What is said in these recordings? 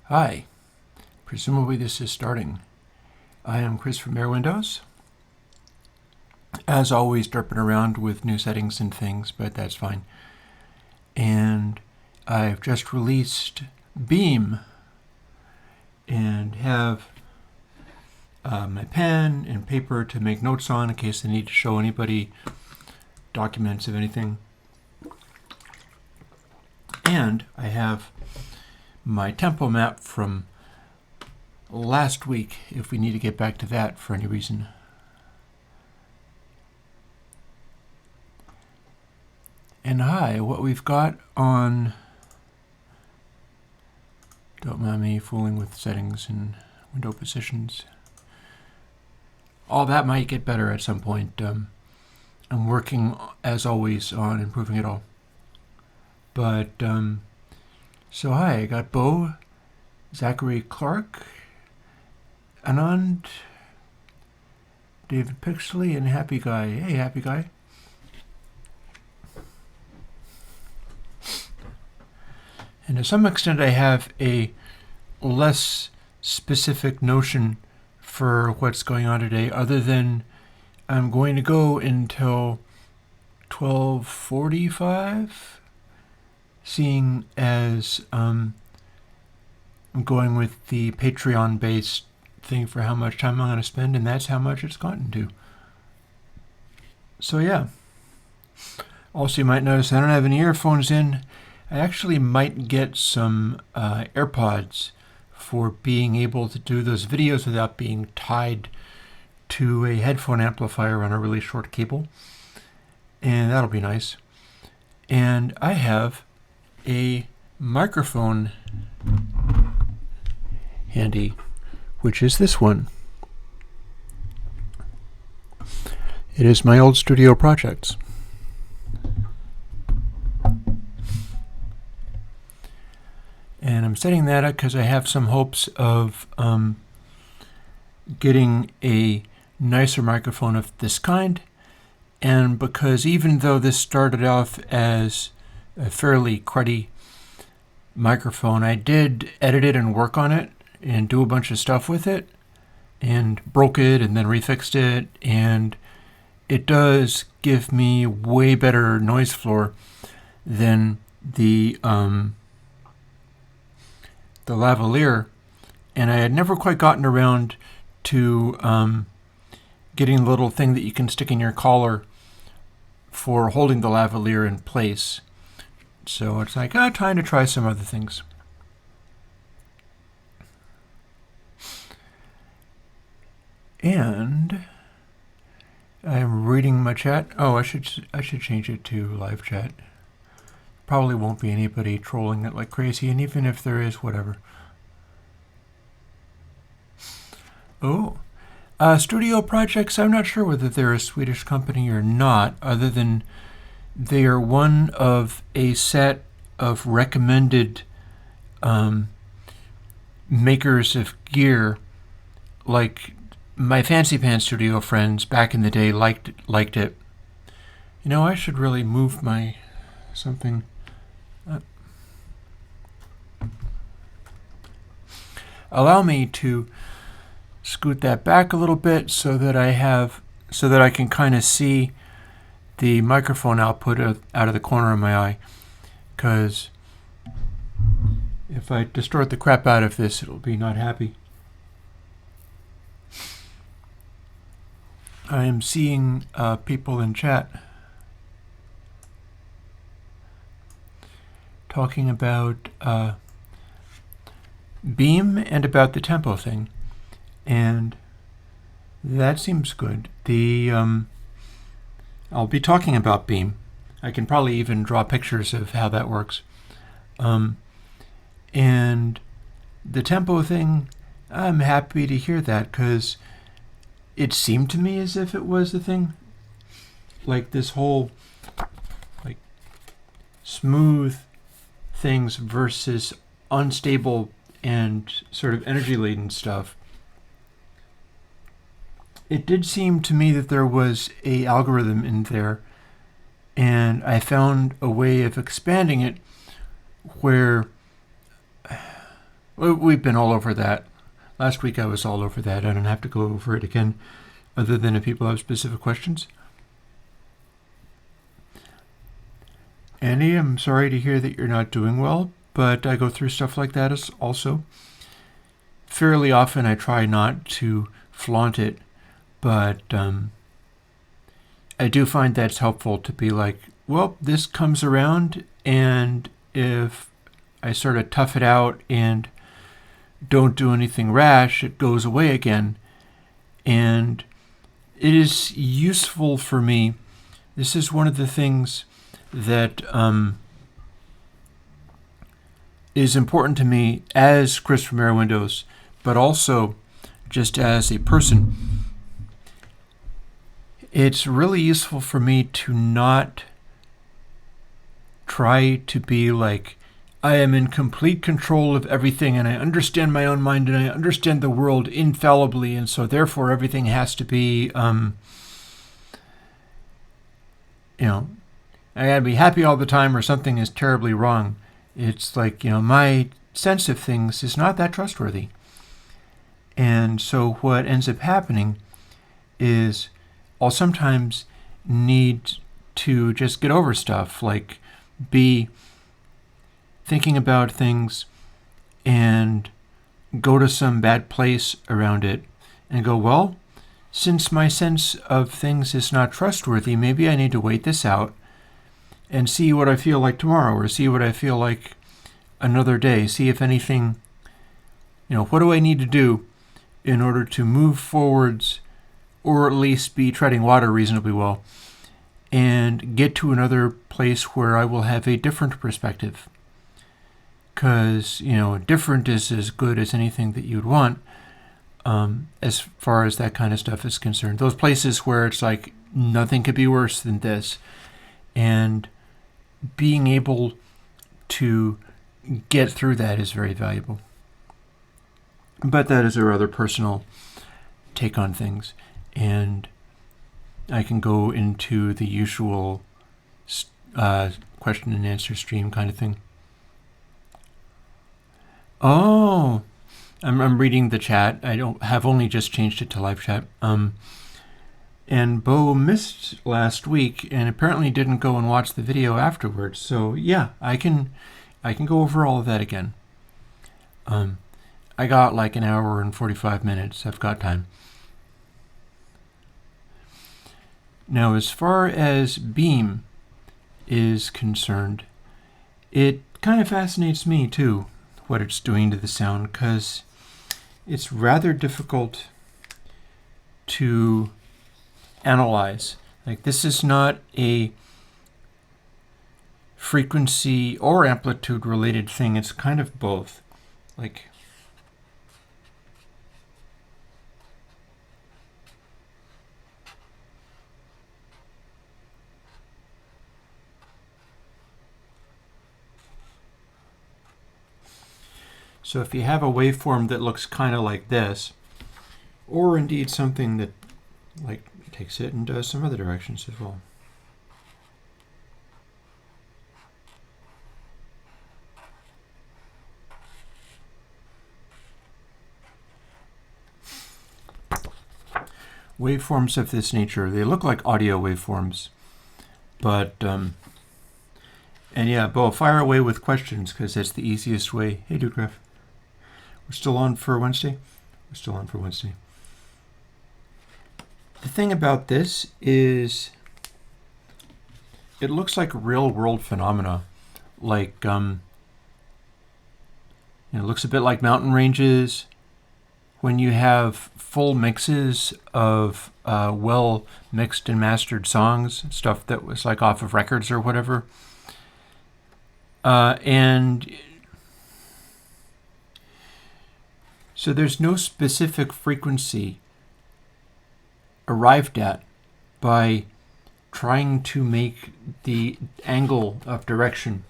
Hi, presumably this is starting. I am Chris from Airwindows. As always, derping around with new settings and things, but that's fine. And I've just released Beam and have my pen and paper to make notes on in case I need to show anybody documents of anything. And I have my tempo map from last week if we need to get back to that for any reason. And hi, what we've got on, don't mind me fooling with settings and window positions. All that might get better at some point. I'm working, as always, on improving it all. But, so hi, I got Bo, Zachary Clark, Anand, David Pixley, and Happy Guy. Hey, Happy Guy. And to some extent, I have a less specific notion for what's going on today, other than I'm going to go until 12:45, seeing as I'm going with the Patreon-based thing for how much time I'm going to spend, and that's how much it's gotten to. So yeah. Also, you might notice I don't have any earphones in. I actually might get some AirPods for being able to do those videos without being tied to a headphone amplifier on a really short cable. And that'll be nice. And I have a microphone handy, which is this one. It is my old studio projects. And I'm setting that up because I have some hopes of getting a nicer microphone of this kind. And because even though this started off as a fairly cruddy microphone, I did edit it and work on it and do a bunch of stuff with it and broke it and then refixed it. And it does give me way better noise floor than the lavalier, and I had never quite gotten around to getting the little thing that you can stick in your collar for holding the lavalier in place. So it's like, time to try some other things. And I'm reading my chat. Oh, I should change it to live chat. Probably won't be anybody trolling it like crazy, and even if there is, whatever. Oh, studio projects, I'm not sure whether they're a Swedish company or not, other than they are one of a set of recommended makers of gear. Like my Fancy Pants Studio friends back in the day liked it. You know, I should really move my something. Allow me to scoot that back a little bit so that I can kind of see the microphone output out of the corner of my eye. Because if I distort the crap out of this, it'll be not happy. I am seeing people in chat talking about Beam and about the tempo thing, and that seems good. I'll be talking about Beam. I can probably even draw pictures of how that works. And the tempo thing, I'm happy to hear that because it seemed to me as if it was the thing. Like this whole like smooth things versus unstable and sort of energy-laden stuff. It did seem to me that there was a algorithm in there, and I found a way of expanding it where We've been all over that. Last week I was all over that. I don't have to go over it again, other than if people have specific questions. Annie, I'm sorry to hear that you're not doing well, but I go through stuff like that also. Fairly often I try not to flaunt it, but I do find that's helpful to be like, well, this comes around, and if I sort of tough it out and don't do anything rash, it goes away again. And it is useful for me. This is one of the things that is important to me as Chris from Airwindows, but also just as a person. It's really useful for me to not try to be like, I am in complete control of everything, and I understand my own mind, and I understand the world infallibly, and so therefore everything has to be, I gotta be happy all the time, or something is terribly wrong. It's like, my sense of things is not that trustworthy. And so what ends up happening is I'll sometimes need to just get over stuff, like be thinking about things and go to some bad place around it and go, well, since my sense of things is not trustworthy, maybe I need to wait this out and see what I feel like tomorrow, or see what I feel like another day, see if anything, what do I need to do in order to move forwards, or at least be treading water reasonably well, and get to another place where I will have a different perspective. Because, different is as good as anything that you'd want, as far as that kind of stuff is concerned. Those places where it's like, nothing could be worse than this. And being able to get through that is very valuable. But that is a rather personal take on things. And I can go into the usual question and answer stream kind of thing. Oh, I'm reading the chat. I have only just changed it to live chat. And Bo missed last week and apparently didn't go and watch the video afterwards. So yeah, I can go over all of that again. I got like an hour and 45 minutes. I've got time. Now, as far as Beam is concerned, it kind of fascinates me too, what it's doing to the sound, because it's rather difficult to analyze. Like, this is not a frequency or amplitude related thing. It's kind of both. Like, so if you have a waveform that looks kind of like this, or indeed something that like takes it and does some other directions as well. Waveforms of this nature, they look like audio waveforms, but and yeah, Bo, fire away with questions, because that's the easiest way. Hey, Dudegraf. We're still on for Wednesday? We're still on for Wednesday. The thing about this is it looks like real-world phenomena. Like, it looks a bit like mountain ranges. When you have full mixes of well-mixed and mastered songs, stuff that was like off of records or whatever. And so there's no specific frequency arrived at by trying to make the angle of direction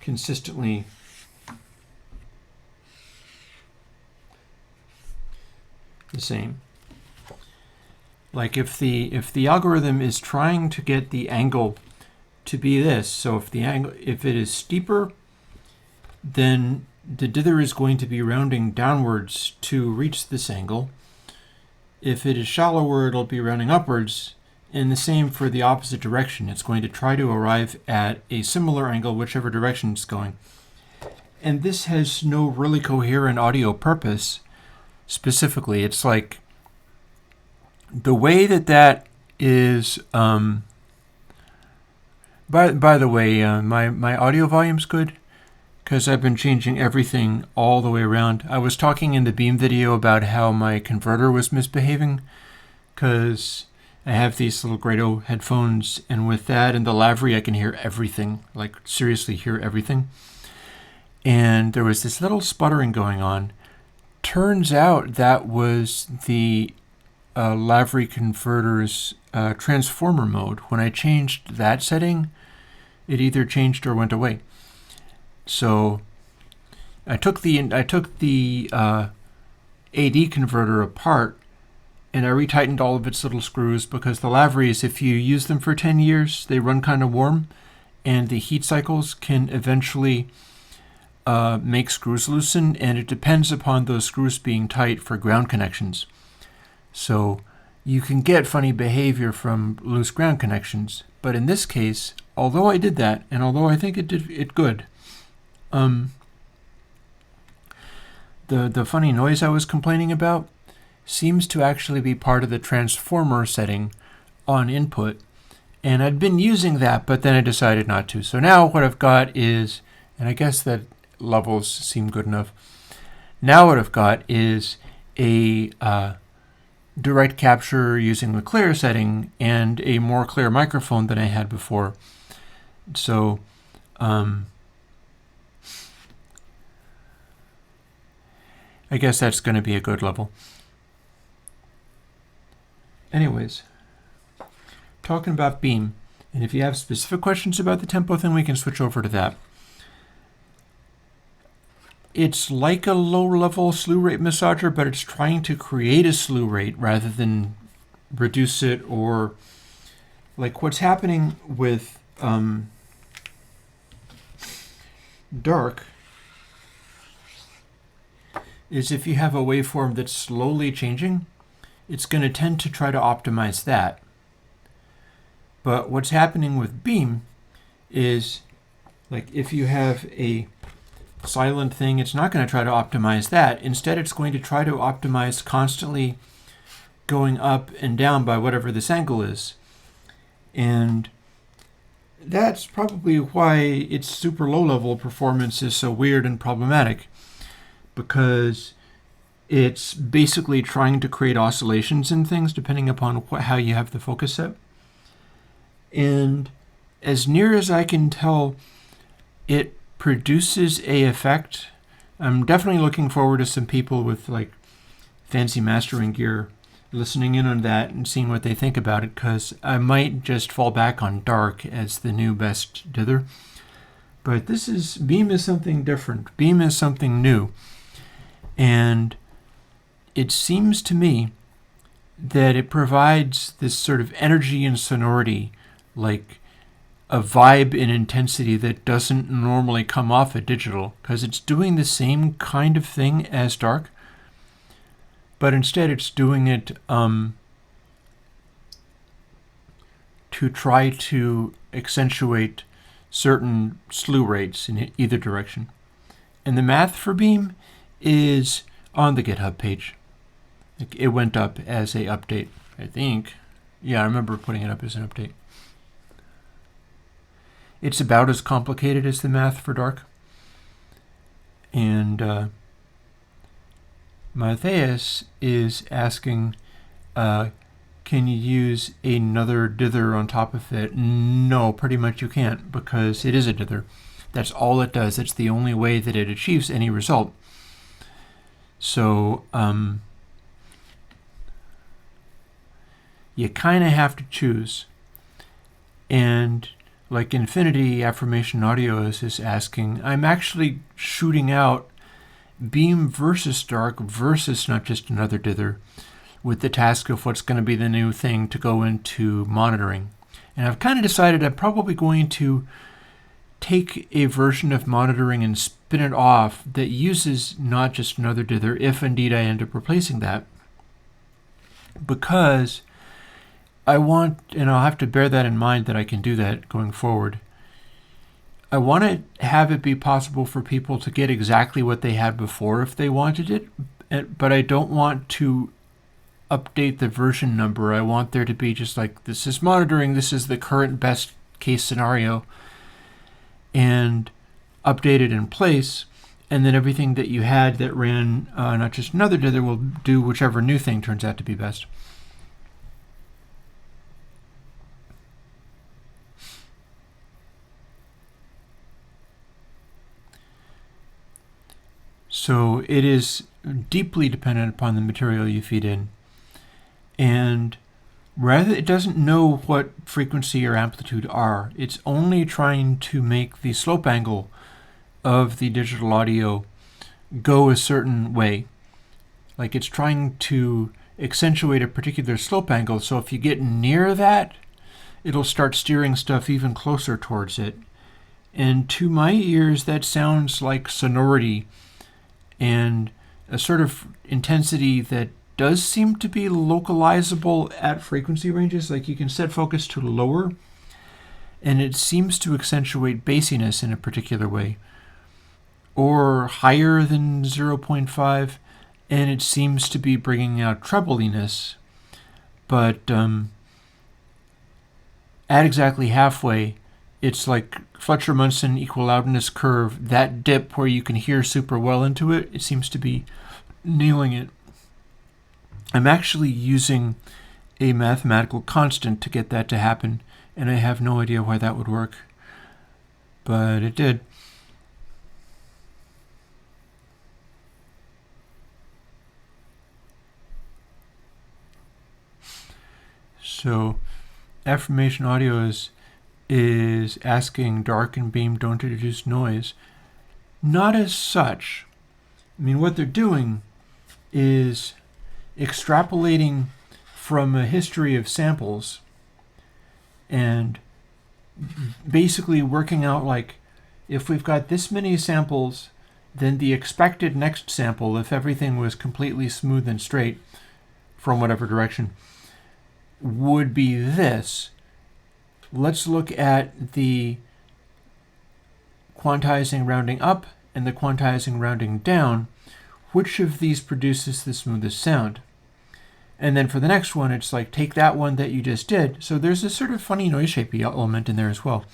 consistently the same. Like if the algorithm is trying to get the angle to be this, so if it is steeper, then the dither is going to be rounding downwards to reach this angle. If it is shallower, it'll be rounding upwards, and the same for the opposite direction. It's going to try to arrive at a similar angle whichever direction it's going. And this has no really coherent audio purpose specifically. It's like the way that is... by the way, my audio volume's good because I've been changing everything all the way around. I was talking in the Beam video about how my converter was misbehaving because I have these little Grado headphones, and with that and the Lavry I can hear everything, like seriously hear everything. And there was this little sputtering going on. Turns out that was the Lavry converter's transformer mode. When I changed that setting, it either changed or went away. So I took the AD converter apart, and I retightened all of its little screws because the Lavrys, if you use them for 10 years, they run kind of warm, and the heat cycles can eventually make screws loosen, and it depends upon those screws being tight for ground connections. So you can get funny behavior from loose ground connections. But in this case, although I did that, and although I think it did it good, the funny noise I was complaining about seems to actually be part of the transformer setting on input. And I'd been using that, but then I decided not to. So now what I've got is, and I guess that levels seem good enough. Now what I've got is a direct capture using the clear setting and a more clear microphone than I had before. So I guess that's going to be a good level. Anyways, talking about Beam, and if you have specific questions about the tempo thing, we can switch over to that. It's like a low-level slew rate massager, but it's trying to create a slew rate rather than reduce it, or like what's happening with dark is if you have a waveform that's slowly changing, it's going to tend to try to optimize that. But what's happening with Beam is, like if you have a silent thing, it's not going to try to optimize that. Instead, it's going to try to optimize constantly going up and down by whatever this angle is. And that's probably why its super low-level performance is so weird and problematic, because it's basically trying to create oscillations in things depending upon how you have the focus set. And as near as I can tell, it produces a effect. I'm definitely looking forward to some people with like fancy mastering gear listening in on that and seeing what they think about it, because I might just fall back on dark as the new best dither. But Beam is something different. Beam is something new. And it seems to me that it provides this sort of energy and sonority, like a vibe and intensity that doesn't normally come off a digital, because it's doing the same kind of thing as dark, but instead it's doing it to try to accentuate certain slew rates in either direction. And the math for Beam is on the GitHub page. It went up as a update, I think. Yeah, I remember putting it up as an update. It's about as complicated as the math for dark. And Matthias is asking, can you use another dither on top of it? No, pretty much you can't, because it is a dither. That's all it does. It's the only way that it achieves any result. So you kind of have to choose. And like Infinity Affirmation Audio is asking, I'm actually shooting out Beam versus dark versus not just another dither, with the task of what's going to be the new thing to go into monitoring. And I've kind of decided I'm probably going to take a version of monitoring and spin it off that uses not just another dither, if indeed I end up replacing that, because I want, and I'll have to bear that in mind that I can do that going forward, I want to have it be possible for people to get exactly what they had before if they wanted it, but I don't want to update the version number. I want there to be just like, this is monitoring, this is the current best case scenario, and update it in place, and then everything that you had that ran not just another dither will do whichever new thing turns out to be best. So it is deeply dependent upon the material you feed in. And rather, it doesn't know what frequency or amplitude are. It's only trying to make the slope angle of the digital audio go a certain way. Like it's trying to accentuate a particular slope angle, so if you get near that, it'll start steering stuff even closer towards it. And to my ears, that sounds like sonority and a sort of intensity that does seem to be localizable at frequency ranges. Like you can set focus to lower, and it seems to accentuate bassiness in a particular way, or higher than 0.5, and it seems to be bringing out trebliness. But at exactly halfway, it's like Fletcher-Munson equal loudness curve, that dip where you can hear super well into it, it seems to be nailing it. I'm actually using a mathematical constant to get that to happen, and I have no idea why that would work, but it did. So affirmation audio is asking dark and beam don't introduce noise. Not as such. I mean, what they're doing is extrapolating from a history of samples and basically working out, like, if we've got this many samples, then the expected next sample, if everything was completely smooth and straight from whatever direction, would be this. Let's look at the quantizing rounding up and the quantizing rounding down. Which of these produces the smoothest sound? And then for the next one, it's like, take that one that you just did. So there's a sort of funny noise shapey element in there as well.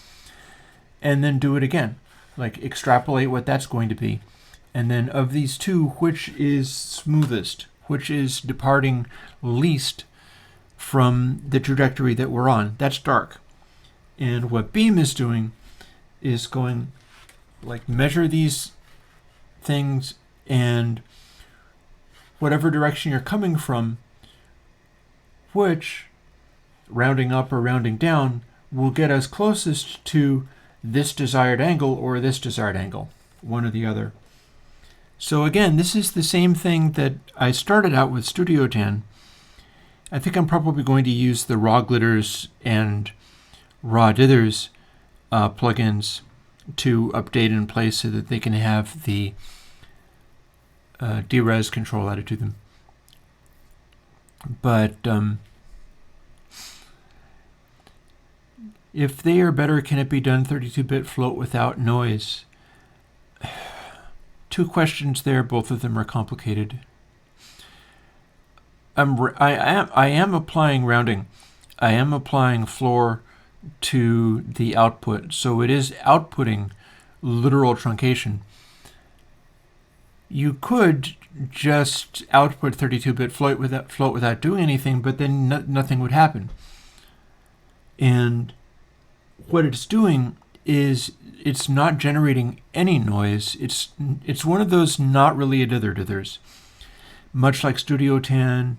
And then do it again. Like extrapolate what that's going to be. And then of these two, which is smoothest? Which is departing least from the trajectory that we're on? That's dark. And what beam is doing is going, like, measure these things, and whatever direction you're coming from, which, rounding up or rounding down, will get us closest to this desired angle or this desired angle, one or the other. So again, this is the same thing that I started out with Studio 10. I think I'm probably going to use the raw glitters and raw dithers plugins to update in place so that they can have the derez control added to them. But if they are better, can it be done 32-bit float without noise? Two questions there. Both of them are complicated. I am applying rounding. I am applying floor to the output, so it is outputting literal truncation. You could just output 32-bit float without doing anything, but then nothing would happen. And what it's doing is it's not generating any noise. It's one of those not really a dithers. Much like Studio 10,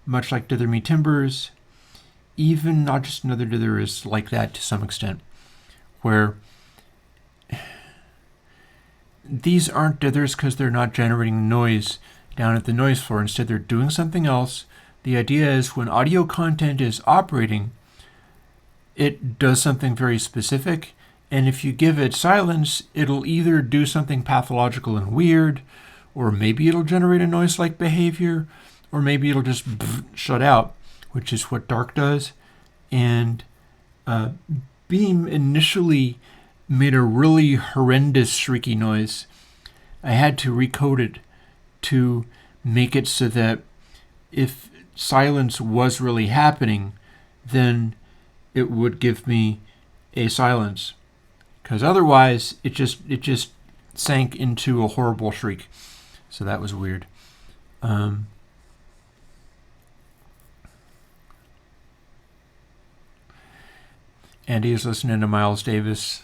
much like Dither Me Timbers, even Not Just Another Dither is like that to some extent, where these aren't dithers because they're not generating noise down at the noise floor. Instead, they're doing something else. The idea is when audio content is operating, it does something very specific, And if you give it silence, it'll either do something pathological and weird, or maybe it'll generate a noise-like behavior, or maybe it'll just shut out, which is what dark does. And Beam initially made a really horrendous shrieky noise. I had to recode it to make it so that if silence was really happening, then it would give me a silence. Because otherwise, it just sank into a horrible shriek. So that was weird. Andy is listening to Miles Davis.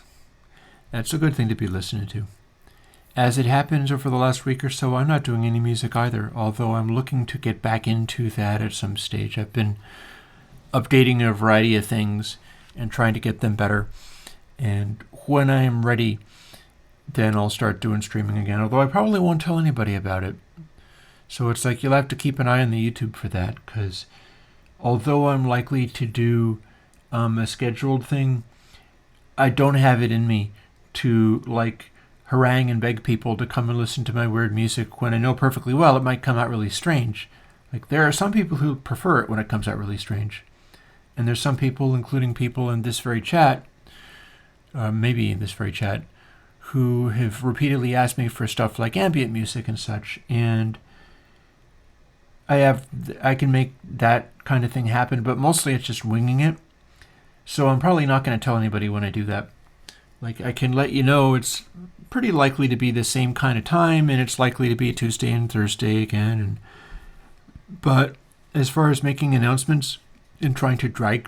That's a good thing to be listening to. As it happens, over the last week or so, I'm not doing any music either, although I'm looking to get back into that at some stage. I've been updating a variety of things and trying to get them better. And when I am ready, then I'll start doing streaming again, although I probably won't tell anybody about it. So it's like you'll have to keep an eye on the YouTube for that, because although I'm likely to do a scheduled thing, I don't have it in me to harangue and beg people to come and listen to my weird music when I know perfectly well it might come out really strange. There are some people who prefer it when it comes out really strange. And there's some people, including people in this very chat, maybe in this very chat, who have repeatedly asked me for stuff like ambient music and such, and I can make that kind of thing happen, but mostly it's just winging it. So I'm probably not going to tell anybody when I do that. I can let you know it's pretty likely to be the same kind of time, and it's likely to be Tuesday and Thursday again. But as far as making announcements and trying to drag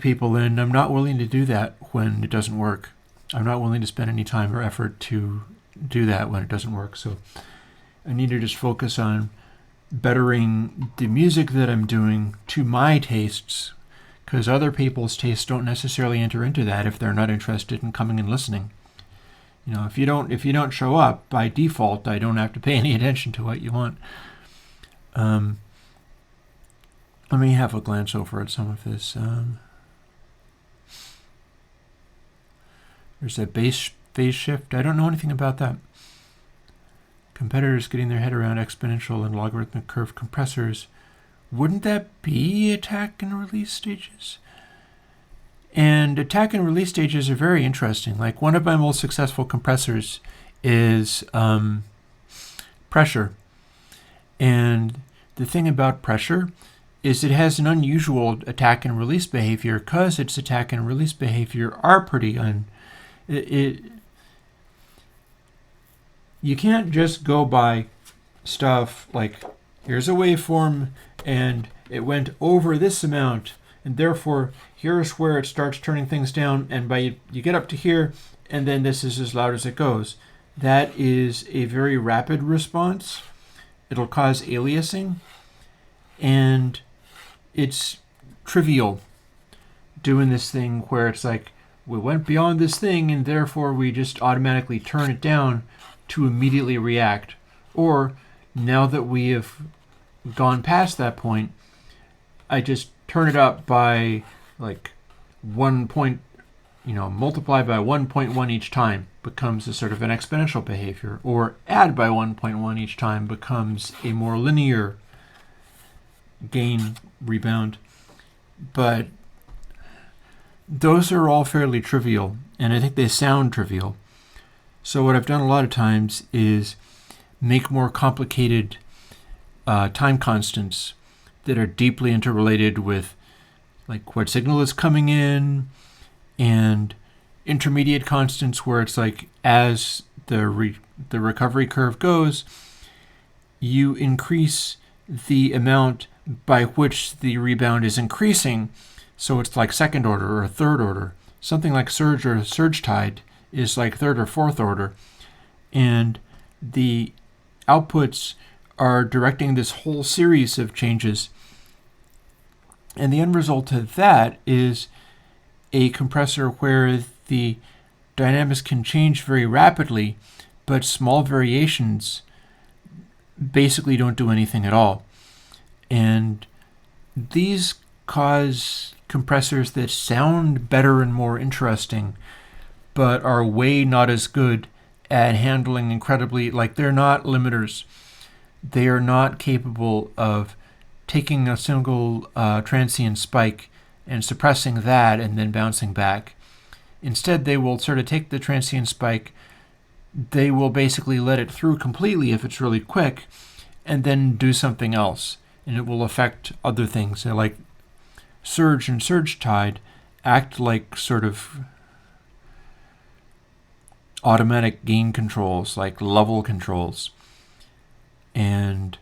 people in, I'm not willing to do that when it doesn't work. I'm not willing to spend any time or effort to do that when it doesn't work. So I need to just focus on bettering the music that I'm doing to my tastes, because other people's tastes don't necessarily enter into that if they're not interested in coming and listening. If you don't show up, by default, I don't have to pay any attention to what you want. Let me have a glance over at some of this. There's a phase shift. I don't know anything about that. Competitors getting their head around exponential and logarithmic curve compressors. Wouldn't that be attack and release stages? And attack and release stages are very interesting. One of my most successful compressors is pressure. And the thing about pressure is it has an unusual attack and release behavior, because its attack and release behavior are pretty you can't just go by stuff like, here's a waveform and it went over this amount, and therefore here's where it starts turning things down, and you get up to here, and then this is as loud as it goes. That is a very rapid response. It'll cause aliasing, and it's trivial doing this thing where it's we went beyond this thing and therefore we just automatically turn it down to immediately react. Or now that we have gone past that point, I just turn it up by 1 point, multiply by 1.1 each time becomes a sort of an exponential behavior, or add by 1.1 each time becomes a more linear gain rebound. But those are all fairly trivial, and I think they sound trivial. So what I've done a lot of times is make more complicated time constants that are deeply interrelated with what signal is coming in, and intermediate constants where it's as the recovery curve goes, you increase the amount by which the rebound is increasing. So it's second order or third order. Something like surge or surge tide is third or fourth order. And the outputs are directing this whole series of changes. And the end result of that is a compressor where the dynamics can change very rapidly, but small variations basically don't do anything at all. And these cause compressors that sound better and more interesting, but are way not as good at handling incredibly, like they're not limiters. They are not capable of taking a single transient spike and suppressing that and then bouncing back. Instead, they will sort of take the transient spike, they will basically let it through completely if it's really quick, and then do something else. And it will affect other things. So like surge and surge tide act like sort of automatic gain controls, like level controls. And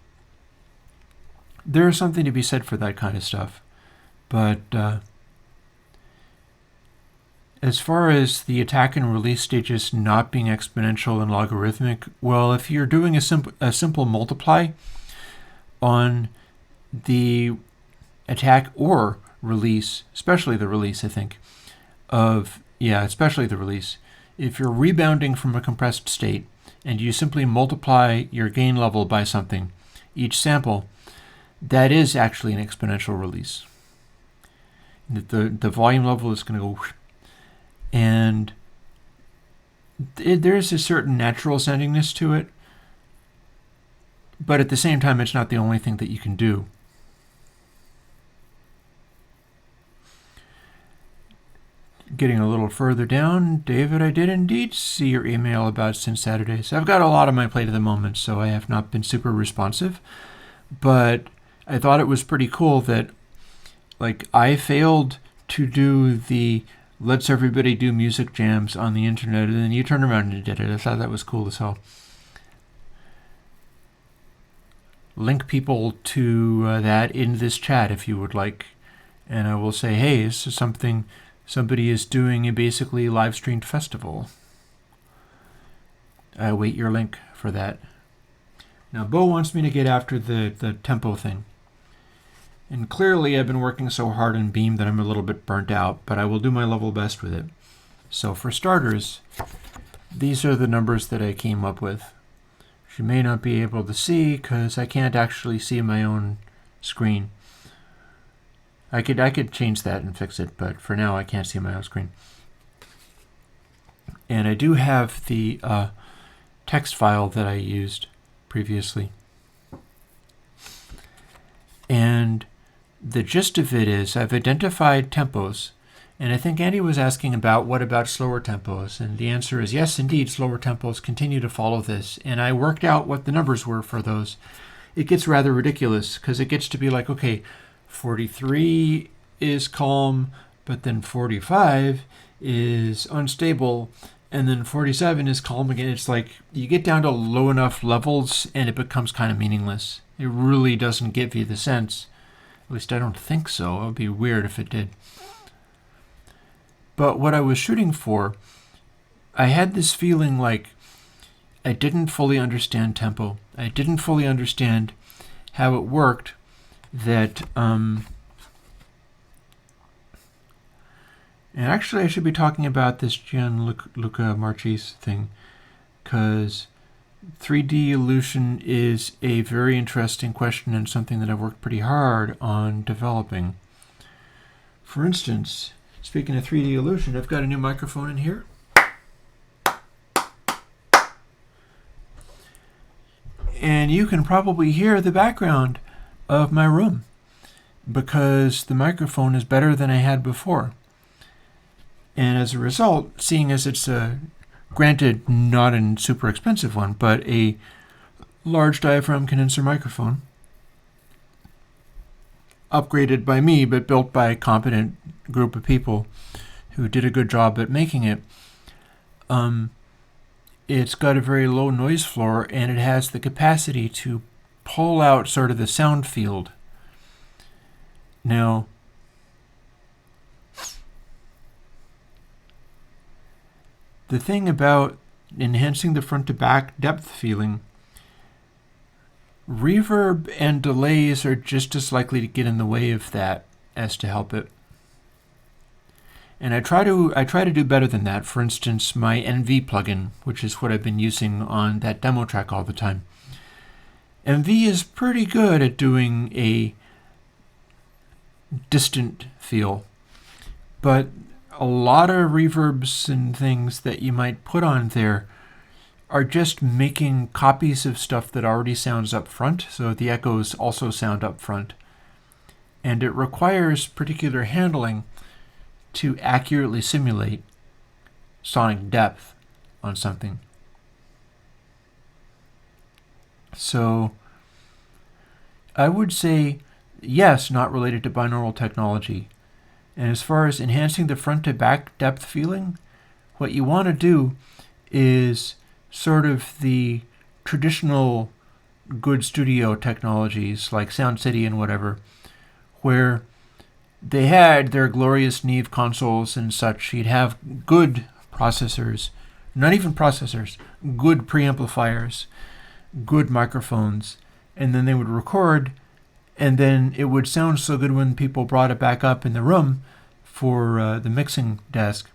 there's something to be said for that kind of stuff. But as far as the attack and release stages not being exponential and logarithmic, well, if you're doing a simple multiply on the attack or release, especially the release, I think, especially the release, if you're rebounding from a compressed state and you simply multiply your gain level by something, each sample, that is actually an exponential release. The volume level is going to go, and there's a certain natural soundingness to it, but at the same time, it's not the only thing that you can do. Getting a little further down, David, I did indeed see your email about Since Saturdays. I've got a lot on my plate at the moment, so I have not been super responsive, but I thought it was pretty cool that, like, I failed to do the let's everybody do music jams on the internet, and then you turned around and did it. I thought that was cool as hell. Link people to that in this chat if you would like, and I will say, hey, this is something somebody is doing a basically live-streamed festival. I await your link for that. Now, Bo wants me to get after the tempo thing. And clearly I've been working so hard on Beam that I'm a little bit burnt out, but I will do my level best with it. So for starters, these are the numbers that I came up with. Which you may not be able to see because I can't actually see my own screen. I could change that and fix it, but for now I can't see my own screen. And I do have the text file that I used previously. And the gist of it is I've identified tempos, and I think Andy was asking about what about slower tempos, and the answer is yes, indeed, slower tempos continue to follow this, and I worked out what the numbers were for those. It gets rather ridiculous because it gets to be like, okay, 43 is calm, but then 45 is unstable, and then 47 is calm again. It's like you get down to low enough levels and it becomes kind of meaningless. It really doesn't give you the sense. At least I don't think so. It would be weird if it did. But what I was shooting for, I had this feeling like I didn't fully understand tempo. I didn't fully understand how it worked. That, and actually I should be talking about this Gianluca Marchese thing, because 3D illusion is a very interesting question and something that I've worked pretty hard on developing. For instance, speaking of 3D illusion, I've got a new microphone in here. And you can probably hear the background of my room because the microphone is better than I had before. And as a result, seeing as it's granted not a super expensive one, but a large diaphragm condenser microphone, upgraded by me but built by a competent group of people who did a good job at making it, it's got a very low noise floor and it has the capacity to pull out sort of the sound field. Now, the thing about enhancing the front to back depth feeling, reverb and delays are just as likely to get in the way of that as to help it. And I try to do better than that. For instance, my NV plugin, which is what I've been using on that demo track all the time. NV is pretty good at doing a distant feel. But a lot of reverbs and things that you might put on there are just making copies of stuff that already sounds up front, so the echoes also sound up front. And it requires particular handling to accurately simulate sonic depth on something. So I would say, yes, not related to binaural technology. And as far as enhancing the front to back depth feeling, what you want to do is sort of the traditional good studio technologies like Sound City and whatever, where they had their glorious Neve consoles and such. You'd have good processors, not even processors, good preamplifiers, good microphones, and then they would record, and then it would sound so good when people brought it back up in the room for the mixing desk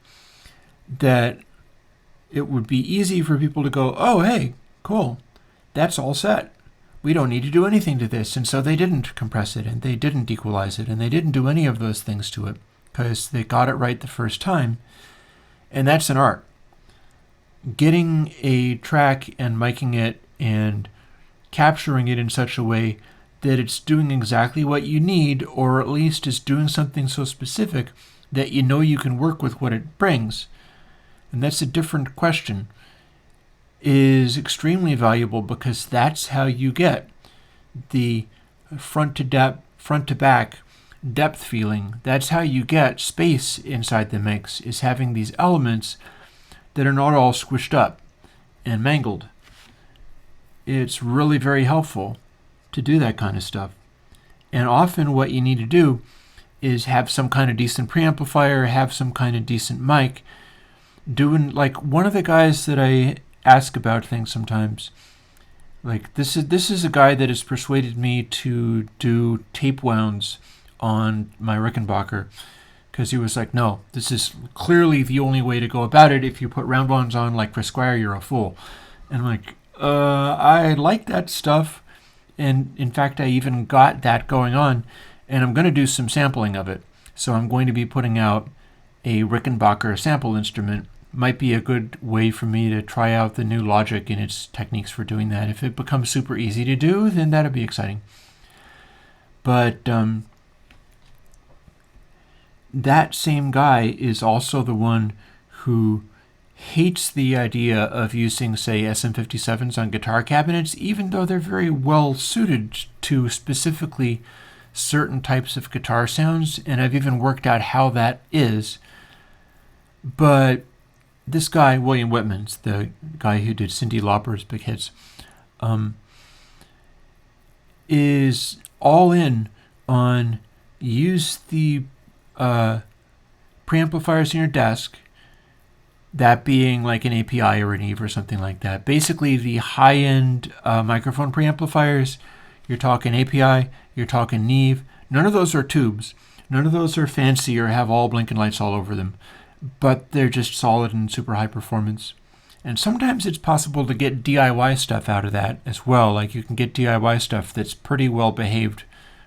that it would be easy for people to go, oh, hey, cool, that's all set. We don't need to do anything to this. And so they didn't compress it, and they didn't equalize it, and they didn't do any of those things to it because they got it right the first time. And that's an art. Getting a track and miking it and capturing it in such a way that it's doing exactly what you need, or at least is doing something so specific that you know you can work with what it brings, and that's a different question, is extremely valuable because that's how you get the front to back depth feeling. That's how you get space inside the mix, is having these elements that are not all squished up and mangled. It's really very helpful to do that kind of stuff. And often what you need to do is have some kind of decent preamplifier, have some kind of decent mic. Doing, like, one of the guys that I ask about things sometimes, like this is a guy that has persuaded me to do tape wounds on my Rickenbacker, because he was like, no, this is clearly the only way to go about it. If you put round ones on like Chris Squire, you're a fool. And I'm like, I like that stuff, and in fact I even got that going on, and I'm going to do some sampling of it. So I'm going to be putting out a Rickenbacker sample instrument. Might be a good way for me to try out the new Logic and its techniques for doing that. If it becomes super easy to do, then that'd be exciting. But that same guy is also the one who hates the idea of using, say, SM57s on guitar cabinets, even though they're very well suited to specifically certain types of guitar sounds, and I've even worked out how that is. But this guy, William Whitman's, the guy who did Cyndi Lauper's big hits, is all in on use the preamplifiers in your desk, that being like an API or an Eve or something like that. Basically, the high-end microphone preamplifiers, you're talking API, you're talking Neve. None of those are tubes. None of those are fancy or have all blinking lights all over them. But they're just solid and super high performance. And sometimes it's possible to get DIY stuff out of that as well. Like you can get DIY stuff that's pretty well behaved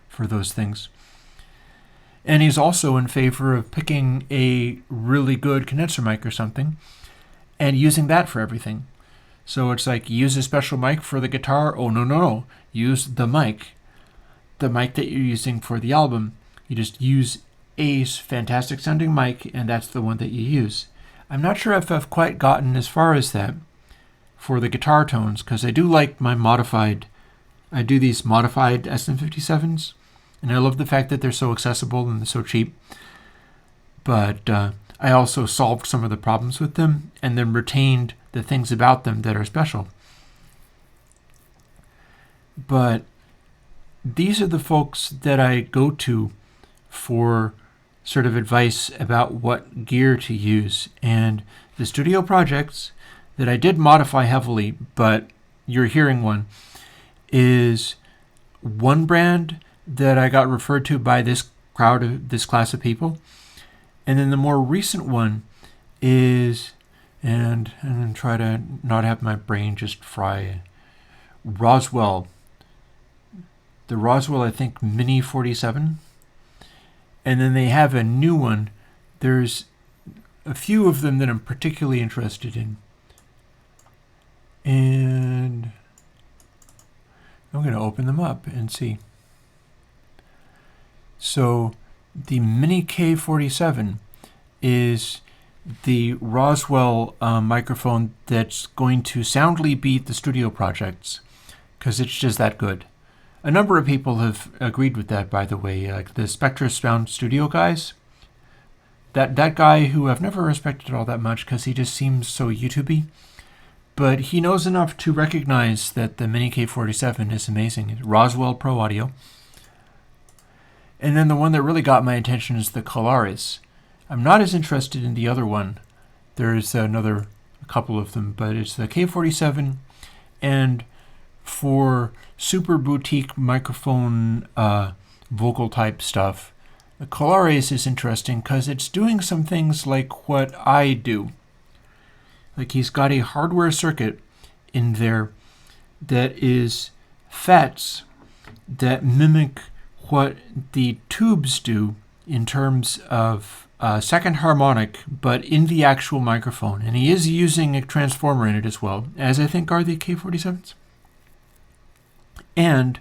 for those things. And he's also in favor of picking a really good condenser mic or something and using that for everything. So it's like, use a special mic for the guitar. Oh, no. Use the mic that you're using for the album. You just use a fantastic sounding mic, and that's the one that you use. I'm not sure if I've quite gotten as far as that for the guitar tones, because I do like I do these modified SM57s, and I love the fact that they're so accessible and they're so cheap. But I also solved some of the problems with them and then retained the things about them that are special. But these are the folks that I go to for sort of advice about what gear to use. And the studio projects that I did modify heavily, but you're hearing one, is one brand that I got referred to by this class of people. And then the more recent one is, and I'm going to try to not have my brain just fry, Roswell. The Roswell, I think, Mini 47. And then they have a new one. There's a few of them that I'm particularly interested in. And I'm going to open them up and see. So the Mini K47 is the Roswell microphone that's going to soundly beat the studio projects, because it's just that good. A number of people have agreed with that, by the way, like the Spectre Sound Studio guys. That guy who I've never respected all that much because he just seems so YouTube-y, but he knows enough to recognize that the Mini K47 is amazing. It's Roswell Pro Audio. And then the one that really got my attention is the Colaris. I'm not as interested in the other one. There's a couple of them, but it's the K47, and for super boutique microphone vocal type stuff, the Colaris is interesting because it's doing some things like what I do. Like he's got a hardware circuit in there that is FETs that mimic what the tubes do in terms of second harmonic, but in the actual microphone. And he is using a transformer in it as well, as I think are the K47s. And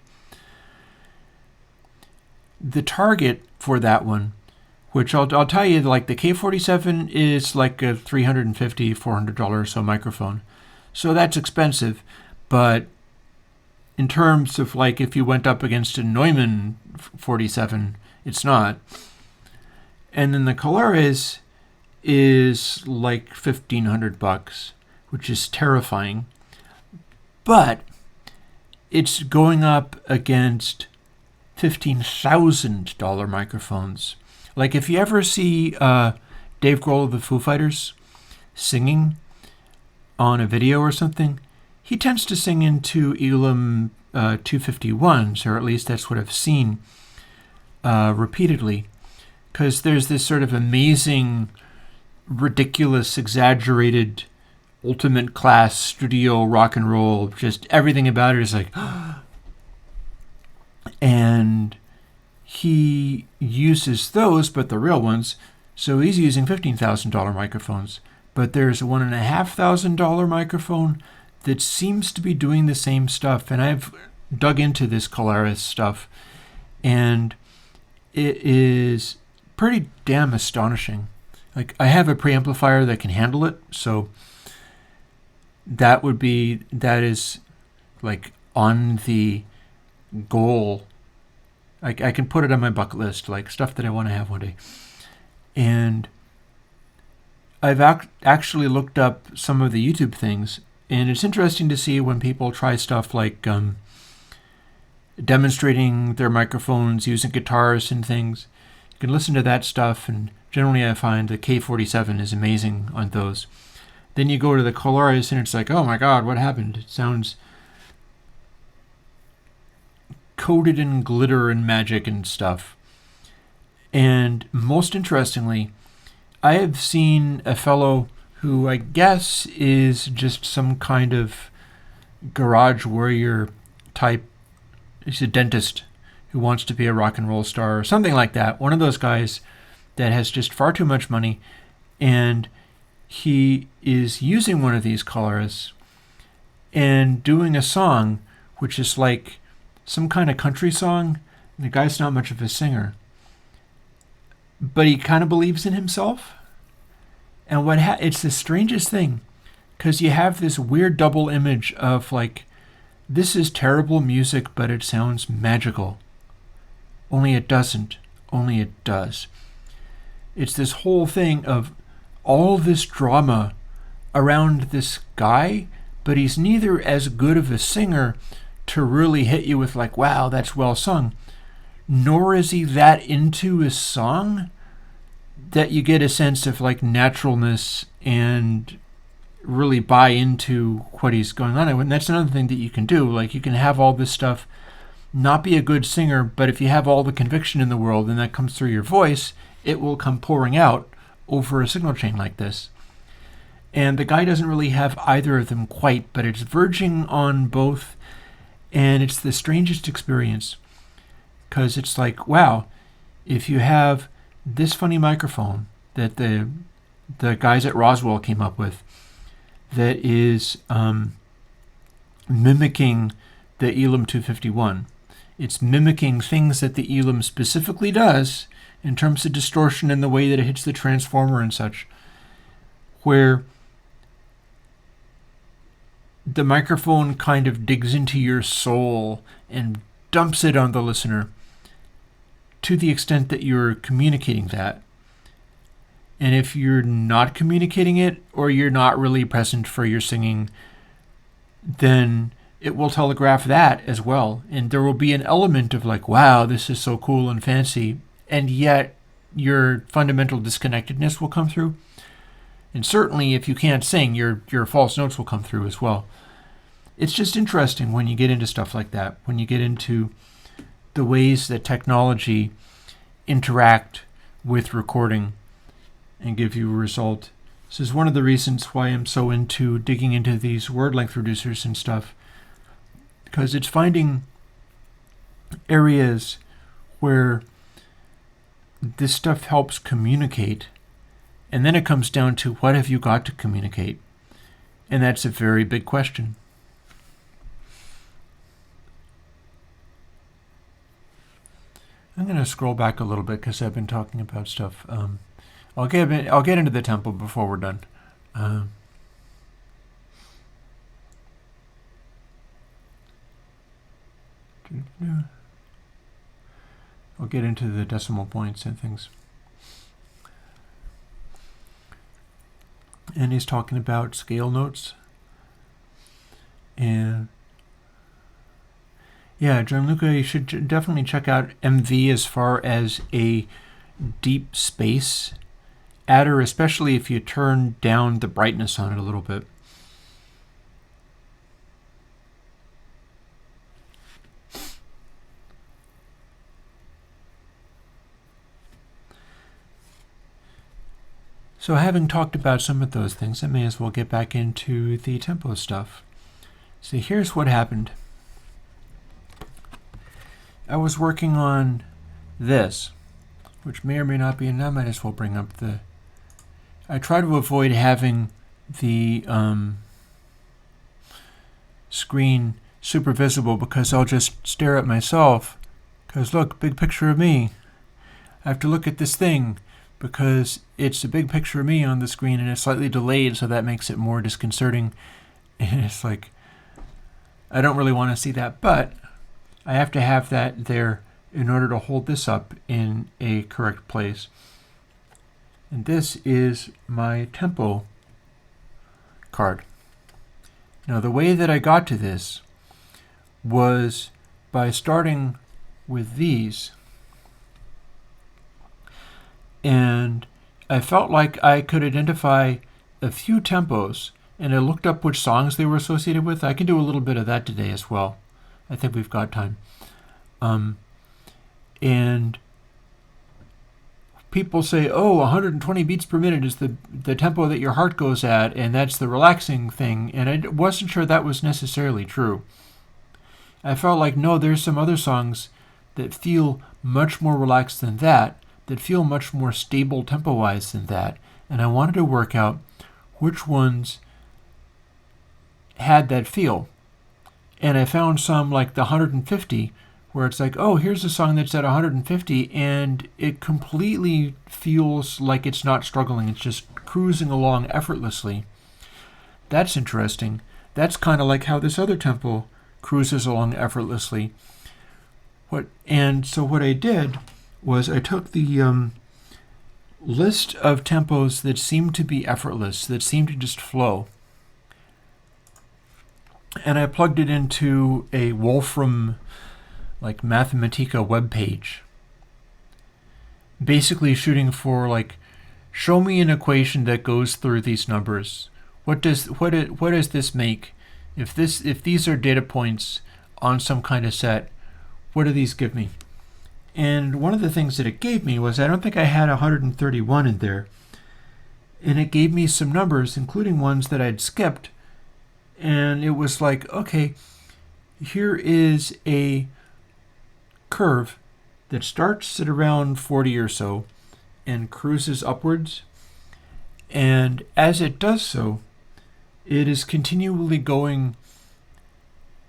the target for that one, which I'll tell you, like the K47 is like a $350, $400 or so microphone. So that's expensive, but in terms of like if you went up against a Neumann 47, it's not. And then the Colaris is like $1,500, which is terrifying. But it's going up against $15,000 microphones. Like if you ever see Dave Grohl of the Foo Fighters singing on a video or something, he tends to sing into Elam 251s, or at least that's what I've seen repeatedly, because there's this sort of amazing, ridiculous, exaggerated, ultimate class studio rock and roll. Just everything about it is like, and he uses those, but the real ones. So he's using $15,000 microphones, but there's a $1,500 microphone that seems to be doing the same stuff. And I've dug into this Colaris stuff, and it is pretty damn astonishing. Like I have a preamplifier that can handle it, so that is like on the goal. I can put it on my bucket list, like stuff that I want to have one day. And I've actually looked up some of the YouTube things, and it's interesting to see when people try stuff like demonstrating their microphones using guitars and things. You can listen to that stuff, and generally I find the K47 is amazing on those. Then you go to the Colaris, and it's like, oh my God, what happened? It sounds coated in glitter and magic and stuff. And most interestingly, I have seen a fellow who I guess is just some kind of garage warrior type. He's a dentist who wants to be a rock and roll star or something like that. One of those guys that has just far too much money, and he is using one of these Colaris and doing a song which is like some kind of country song. And the guy's not much of a singer, but he kind of believes in himself. And it's the strangest thing, because you have this weird double image of like, this is terrible music, but it sounds magical. Only it doesn't. Only it does. It's this whole thing of all this drama around this guy, but he's neither as good of a singer to really hit you with like, wow, that's well sung, nor is he that into his song that you get a sense of like naturalness and really buy into what he's going on. And that's another thing that you can do. Like you can have all this stuff, not be a good singer, but if you have all the conviction in the world and that comes through your voice, it will come pouring out over a signal chain like this. And the guy doesn't really have either of them quite, but it's verging on both. And it's the strangest experience, because it's like, wow, if you have this funny microphone that the guys at Roswell came up with that is mimicking the Elam 251. It's mimicking things that the Elam specifically does in terms of distortion and the way that it hits the transformer and such, where the microphone kind of digs into your soul and dumps it on the listener to the extent that you're communicating that. And if you're not communicating it, or you're not really present for your singing, then it will telegraph that as well. And there will be an element of like, wow, this is so cool and fancy. And yet your fundamental disconnectedness will come through. And certainly if you can't sing, your false notes will come through as well. It's just interesting when you get into stuff like that, when you get into the ways that technology interact with recording and give you a result. This is one of the reasons why I'm so into digging into these word length reducers and stuff, because it's finding areas where this stuff helps communicate, and then it comes down to what have you got to communicate? And that's a very big question. I'm going to scroll back a little bit because I've been talking about stuff. I'll get into the tempo before we're done. I'll get into the decimal points and things. And he's talking about scale notes. And yeah, Gianluca, you should definitely check out MV as far as a deep space adder, especially if you turn down the brightness on it a little bit. So having talked about some of those things, I may as well get back into the tempo stuff. So here's what happened. I was working on this, which may or may not be, and I might as well bring up the... I try to avoid having the screen super visible because I'll just stare at myself. Because look, big picture of me. I have to look at this thing because it's a big picture of me on the screen and it's slightly delayed, so that makes it more disconcerting. And it's like, I don't really want to see that, but I have to have that there in order to hold this up in a correct place. And this is my tempo card. Now the way that I got to this was by starting with these. And I felt like I could identify a few tempos, and I looked up which songs they were associated with. I can do a little bit of that today as well. I think we've got time. And people say, oh, 120 beats per minute is the tempo that your heart goes at, and that's the relaxing thing. And I wasn't sure that was necessarily true. I felt like, no, there's some other songs that feel much more relaxed than that feel much more stable tempo-wise than that. And I wanted to work out which ones had that feel. And I found some like the 150, where it's like, oh, here's a song that's at 150, and it completely feels like it's not struggling. It's just cruising along effortlessly. That's interesting. That's kind of like how this other tempo cruises along effortlessly. So what I did was I took the list of tempos that seemed to be effortless, that seemed to just flow, and I plugged it into a Wolfram like Mathematica web page, basically shooting for like, show me an equation that goes through these numbers. What does this make? If these are data points on some kind of set, what do these give me? And one of the things that it gave me was, I don't think I had 131 in there. And it gave me some numbers, including ones that I'd skipped. And it was like, okay, here is a curve that starts at around 40 or so, and cruises upwards. And as it does so, it is continually going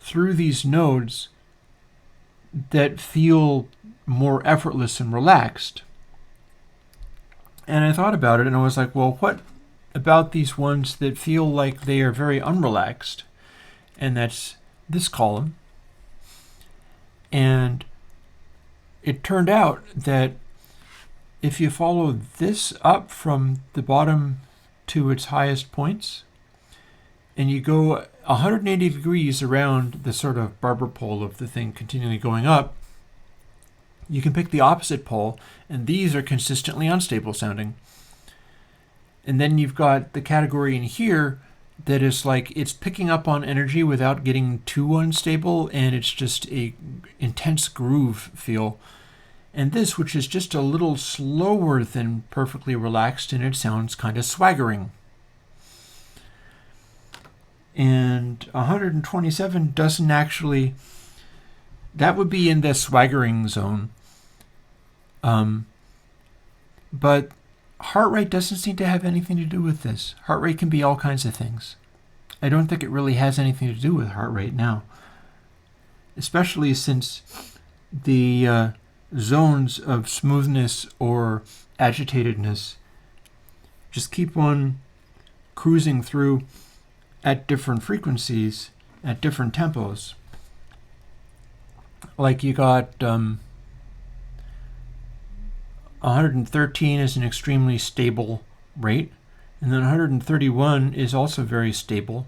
through these nodes that feel more effortless and relaxed. And I thought about it and I was like, well, what about these ones that feel like they are very unrelaxed? And that's this column. And it turned out that if you follow this up from the bottom to its highest points, and you go 180 degrees around the sort of barber pole of the thing continually going up, you can pick the opposite pole, and these are consistently unstable sounding. And then you've got the category in here that is like it's picking up on energy without getting too unstable, and it's just a intense groove feel. And this, which is just a little slower than perfectly relaxed, and it sounds kind of swaggering. And 127 doesn't actually, that would be in the swaggering zone. But heart rate doesn't seem to have anything to do with this. Heart rate can be all kinds of things. I don't think it really has anything to do with heart rate now. Especially since the zones of smoothness or agitatedness just keep on cruising through at different frequencies, at different tempos. Like you got 113 is an extremely stable rate, and then 131 is also very stable.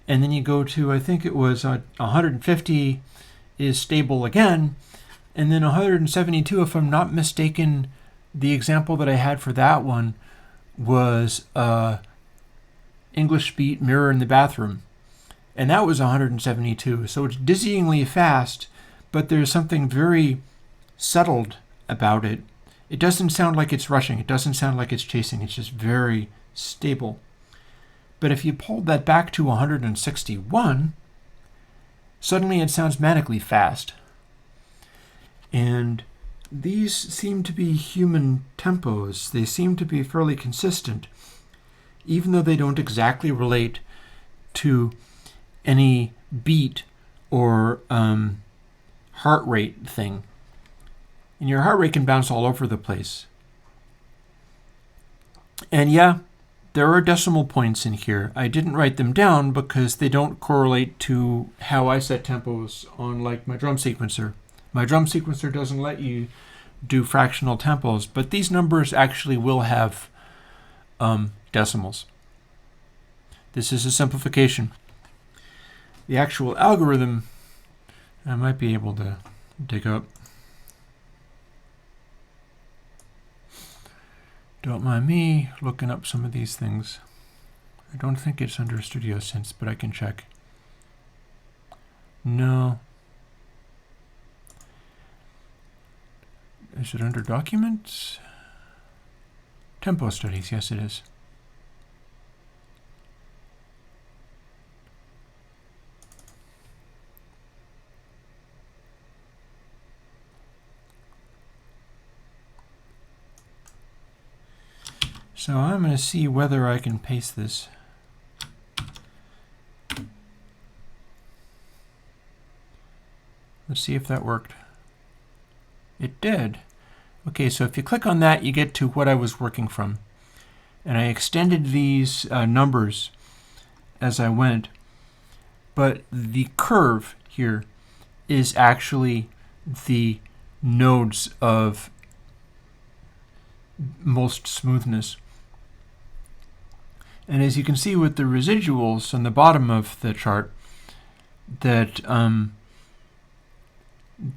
And then you go to, I think it was 150 is stable again, and then 172, if I'm not mistaken, the example that I had for that one was English Beat Mirror in the Bathroom. And that was 172. So it's dizzyingly fast, but there's something very settled about it. It doesn't sound like it's rushing. It doesn't sound like it's chasing. It's just very stable. But if you pulled that back to 161, suddenly it sounds manically fast. And these seem to be human tempos. They seem to be fairly consistent, even though they don't exactly relate to any beat or heart rate thing. And your heart rate can bounce all over the place. And yeah, there are decimal points in here. I didn't write them down because they don't correlate to how I set tempos on like my drum sequencer. My drum sequencer doesn't let you do fractional tempos, but these numbers actually will have decimals. This is a simplification. The actual algorithm I might be able to dig up. Don't mind me looking up some of these things. I don't think it's under Studio Synths, but I can check. No. Is it under Documents? Tempo Studies, yes it is. So I'm going to see whether I can paste this. Let's see if that worked. It did. Okay, so if you click on that, you get to what I was working from. And I extended these numbers as I went. But the curve here is actually the nodes of most smoothness. And as you can see with the residuals on the bottom of the chart, that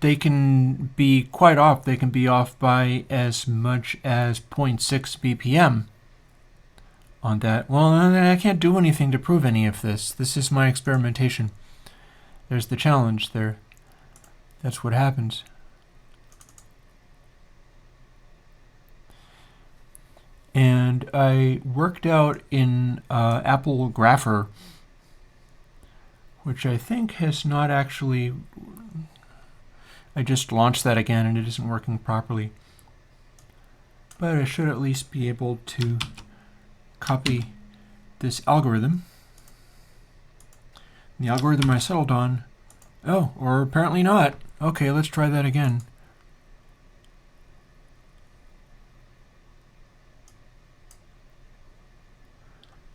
they can be quite off. They can be off by as much as 0.6 BPM on that. Well, I can't do anything to prove any of this. This is my experimentation. There's the challenge there. That's what happens. And I worked out in Apple Grapher, which I think has not actually... I just launched that again and it isn't working properly. but I should at least be able to copy this algorithm. The algorithm I settled on. Oh, or apparently not. Okay, let's try that again.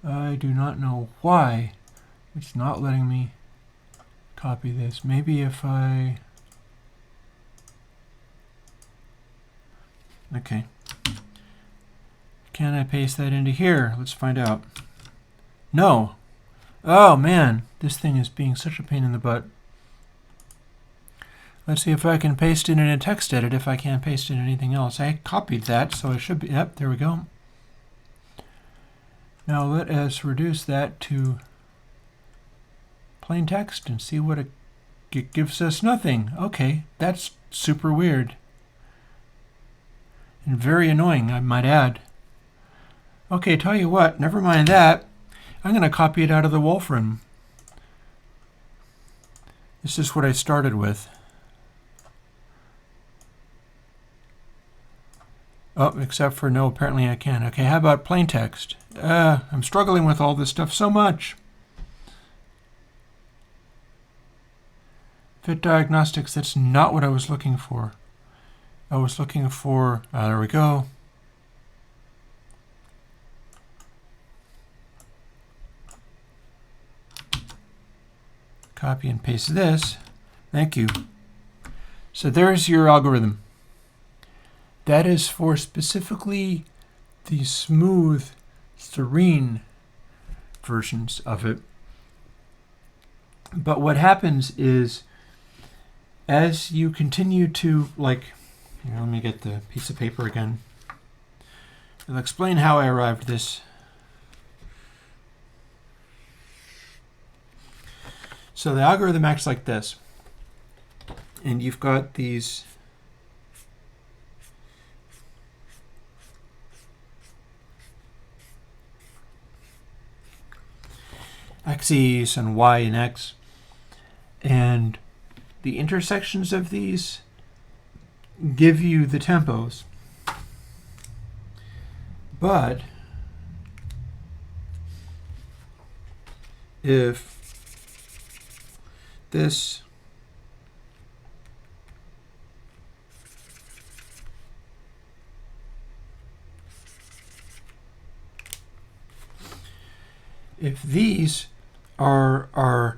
I do not know why it's not letting me copy this. Maybe if I... Okay. Can I paste that into here? Let's find out. No. Oh man, this thing is being such a pain in the butt. Let's see if I can paste it in a text edit if I can't paste it in anything else. I copied that, so I should be... Yep, there we go. Now let us reduce that to plain text and see what it gives us. Nothing. Okay, that's super weird. And very annoying, I might add. Okay, tell you what, never mind that. I'm going to copy it out of the Wolfram. This is what I started with. Oh, except for no, apparently I can. Okay, how about plain text? I'm struggling with all this stuff so much. Fit diagnostics, that's not what I was looking for. I was looking for, there we go. Copy and paste this. Thank you. So there's your algorithm. That is for specifically the smooth, serene versions of it. But what happens is, as you continue to, like, here, let me get the piece of paper again. I'll explain how I arrived at this. So the algorithm acts like this. And you've got these axes and y and x, and the intersections of these give you the tempos. But if this these are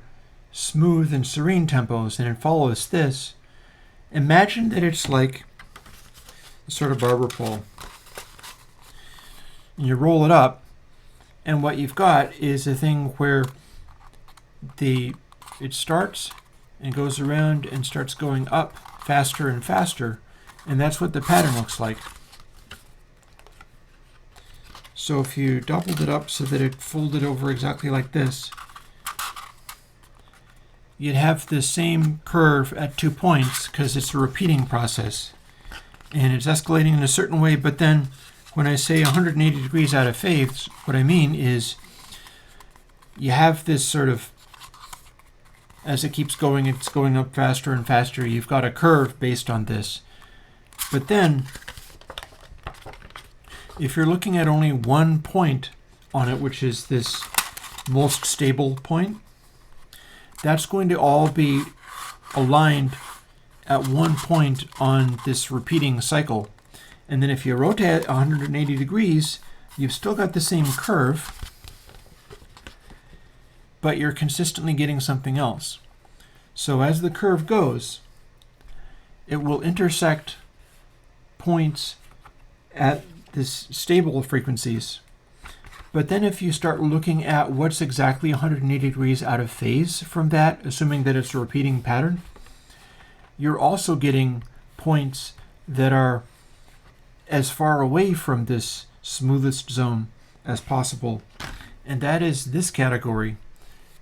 smooth and serene tempos and it follows this, imagine that it's like a sort of barber pole. And you roll it up, and what you've got is a thing where it starts and goes around and starts going up faster and faster, and that's what the pattern looks like. So if you doubled it up so that it folded over exactly like this, you'd have the same curve at 2 points because it's a repeating process. And it's escalating in a certain way, but then when I say 180 degrees out of phase, what I mean is you have this sort of, as it keeps going, it's going up faster and faster. You've got a curve based on this. But then, if you're looking at only 1 point on it, which is this most stable point, that's going to all be aligned at 1 point on this repeating cycle. And then if you rotate 180 degrees, you've still got the same curve, but you're consistently getting something else. So as the curve goes, it will intersect points at this stable frequencies. But then if you start looking at what's exactly 180 degrees out of phase from that, assuming that it's a repeating pattern, you're also getting points that are as far away from this smoothest zone as possible. And that is this category,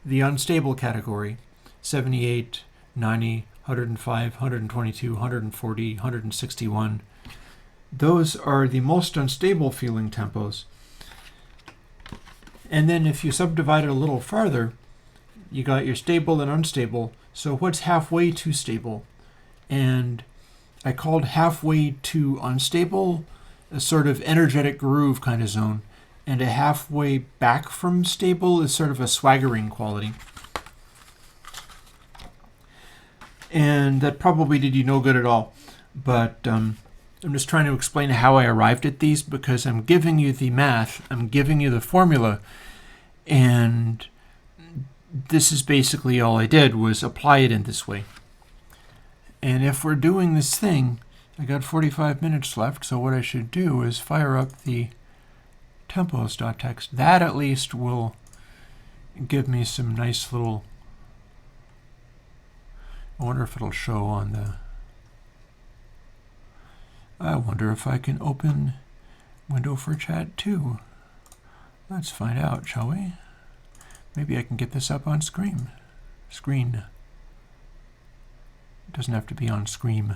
the unstable category, 78, 90, 105, 122, 140, 161. Those are the most unstable feeling tempos. And then if you subdivide it a little farther, you got your stable and unstable. So what's halfway to stable? And I called halfway to unstable a sort of energetic groove kind of zone, and a halfway back from stable is sort of a swaggering quality. And that probably did you no good at all. But I'm just trying to explain how I arrived at these, because I'm giving you the math, I'm giving you the formula, and this is basically all I did was apply it in this way. And if we're doing this thing, I got 45 minutes left, so what I should do is fire up the tempos.txt. That at least will give me some nice little... I wonder if it'll show on the... I wonder if I can open window for chat too. Let's find out, shall we? Maybe I can get this up on screen. It doesn't have to be on screen.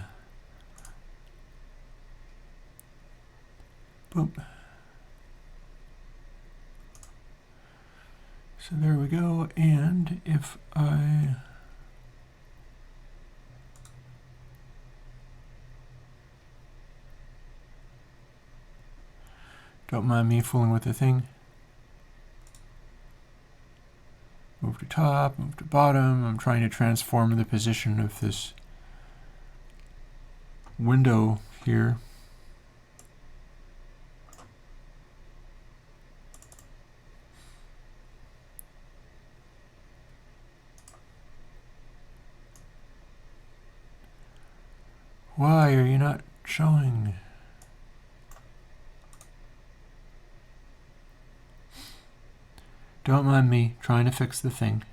Boom. So there we go. And if I... Don't mind me fooling with the thing. Move to top, move to bottom. I'm trying to transform the position of this window here. Why are you not showing? Don't mind me trying to fix the thing.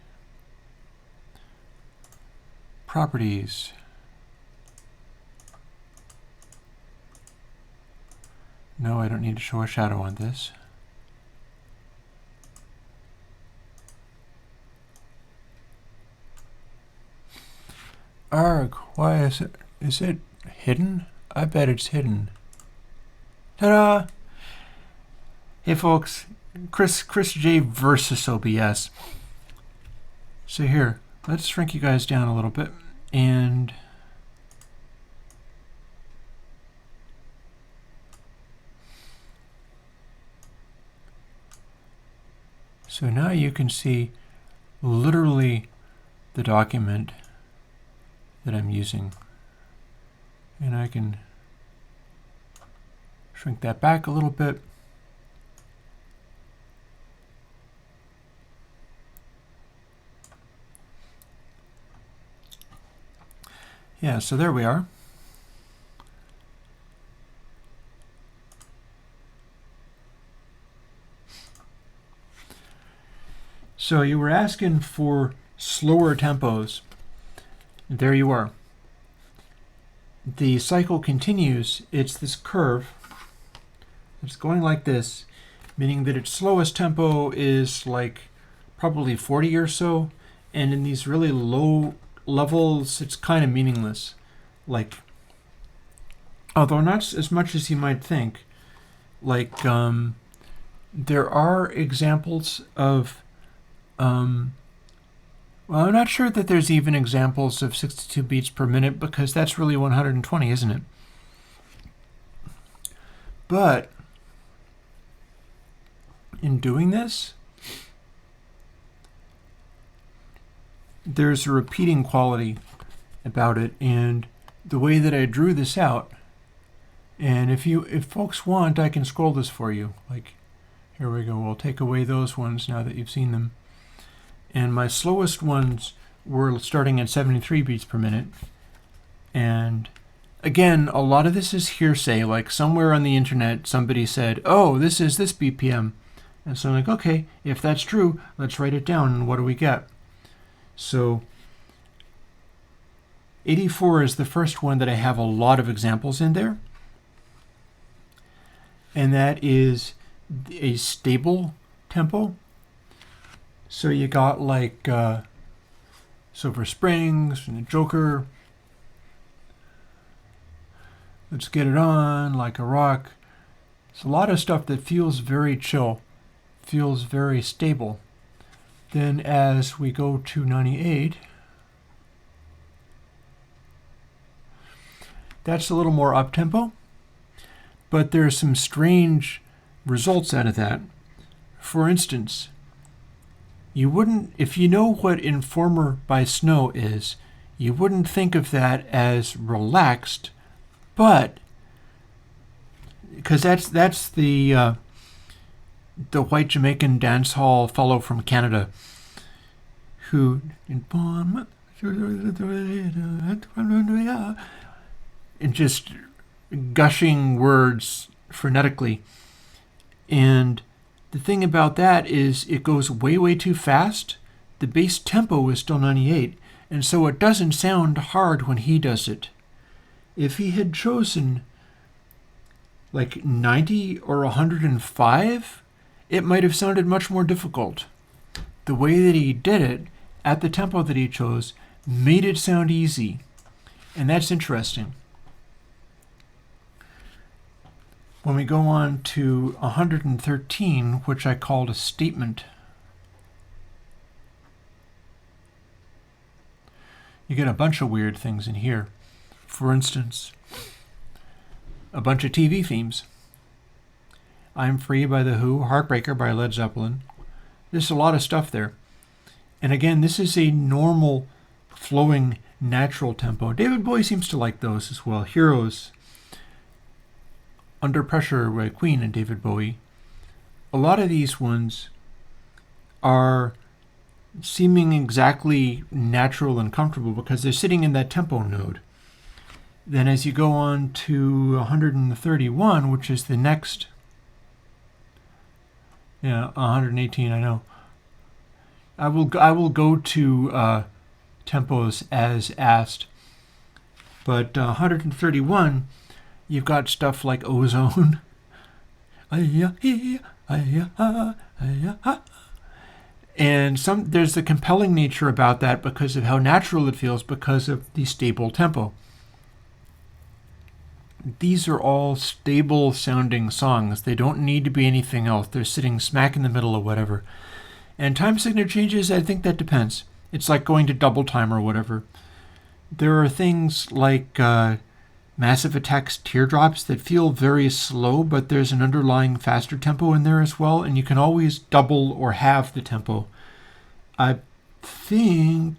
Properties. No, I don't need to show a shadow on this. Arg, why is it hidden? I bet it's hidden. Ta-da! Hey folks, Chris J versus OBS. So here, let's shrink you guys down a little bit, and so now you can see literally the document that I'm using. And I can shrink that back a little bit. Yeah, so there we are. So you were asking for slower tempos. There you are. The cycle continues. It's this curve. It's going like this, meaning that its slowest tempo is like probably 40 or so, and in these really low levels, it's kind of meaningless. Like, although not as much as you might think. Like, there are examples of, well, I'm not sure that there's even examples of 62 beats per minute, because that's really 120, isn't it? But in doing this, there's a repeating quality about it, and the way that I drew this out, and if folks want, I can scroll this for you. Like, here we go. We'll take away those ones now that you've seen them. And my slowest ones were starting at 73 beats per minute. And again, a lot of this is hearsay. Like, somewhere on the internet, somebody said, oh, this is this BPM. And so I'm like, okay, if that's true, let's write it down. And what do we get? So 84 is the first one that I have a lot of examples in there. And that is a stable tempo. So you got like Silver Springs and the Joker. Let's Get It On, Like a Rock. It's a lot of stuff that feels very chill, feels very stable. Then as we go to 98, that's a little more up-tempo. But there are some strange results out of that. For instance, you wouldn't, if you know what Informer by Snow is, you wouldn't think of that as relaxed, but because that's the white Jamaican dance hall fellow from Canada who and just gushing words frenetically. And the thing about that is it goes way, way too fast. The bass tempo is still 98, and so it doesn't sound hard when he does it. If he had chosen like 90 or 105, it might have sounded much more difficult. The way that he did it, at the tempo that he chose, made it sound easy. And that's interesting. When we go on to 113, which I called a statement, you get a bunch of weird things in here. For instance, a bunch of TV themes. I'm Free by The Who, Heartbreaker by Led Zeppelin. There's a lot of stuff there. And again, this is a normal, flowing, natural tempo. David Bowie seems to like those as well. Heroes, Under Pressure by Queen and David Bowie. A lot of these ones are seeming exactly natural and comfortable because they're sitting in that tempo node. Then as you go on to 131, which is the next, 118, I know. I will go to tempos as asked. But 131, you've got stuff like Ozone. And there's a compelling nature about that because of how natural it feels because of the stable tempo. These are all stable sounding songs. They don't need to be anything else. They're sitting smack in the middle of whatever. And time signature changes, I think that depends. It's like going to double time or whatever. There are things like Massive Attack's Teardrops that feel very slow, but there's an underlying faster tempo in there as well, and you can always double or halve the tempo. I think...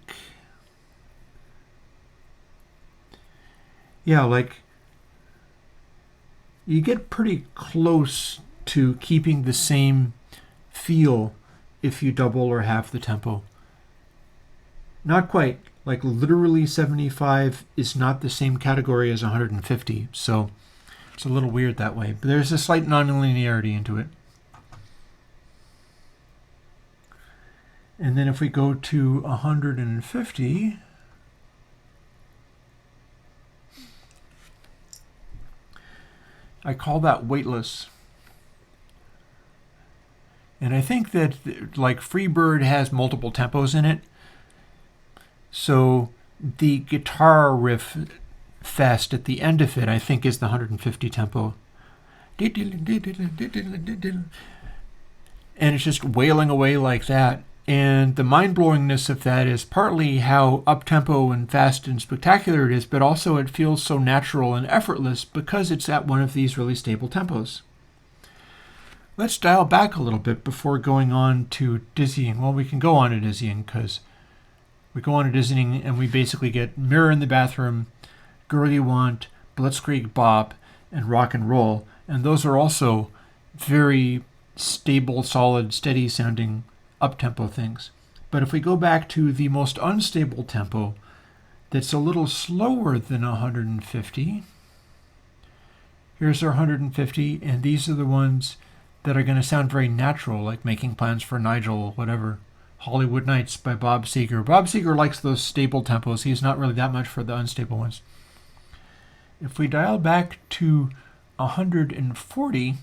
you get pretty close to keeping the same feel if you double or half the tempo. Not quite. Like literally 75 is not the same category as 150, so it's a little weird that way. But there's a slight nonlinearity into it. And then if we go to 150, I call that weightless. And I think that like Freebird has multiple tempos in it. So the guitar riff fest at the end of it, I think, is the 150 tempo. And it's just wailing away like that. And the mind-blowingness of that is partly how up-tempo and fast and spectacular it is, but also it feels so natural and effortless because it's at one of these really stable tempos. Let's dial back a little bit before going on to dizzying. Well, we can go on to dizzying because we go on to dizzying and we basically get Mirror in the Bathroom, Girl You Want, Blitzkrieg Bop, and Rock and Roll. And those are also very stable, solid, steady-sounding up-tempo things. But if we go back to the most unstable tempo that's a little slower than 150, here's our 150, and these are the ones that are going to sound very natural, like Making Plans for Nigel, whatever. Hollywood Nights by Bob Seger. Bob Seger likes those stable tempos. He's not really that much for the unstable ones. If we dial back to 140,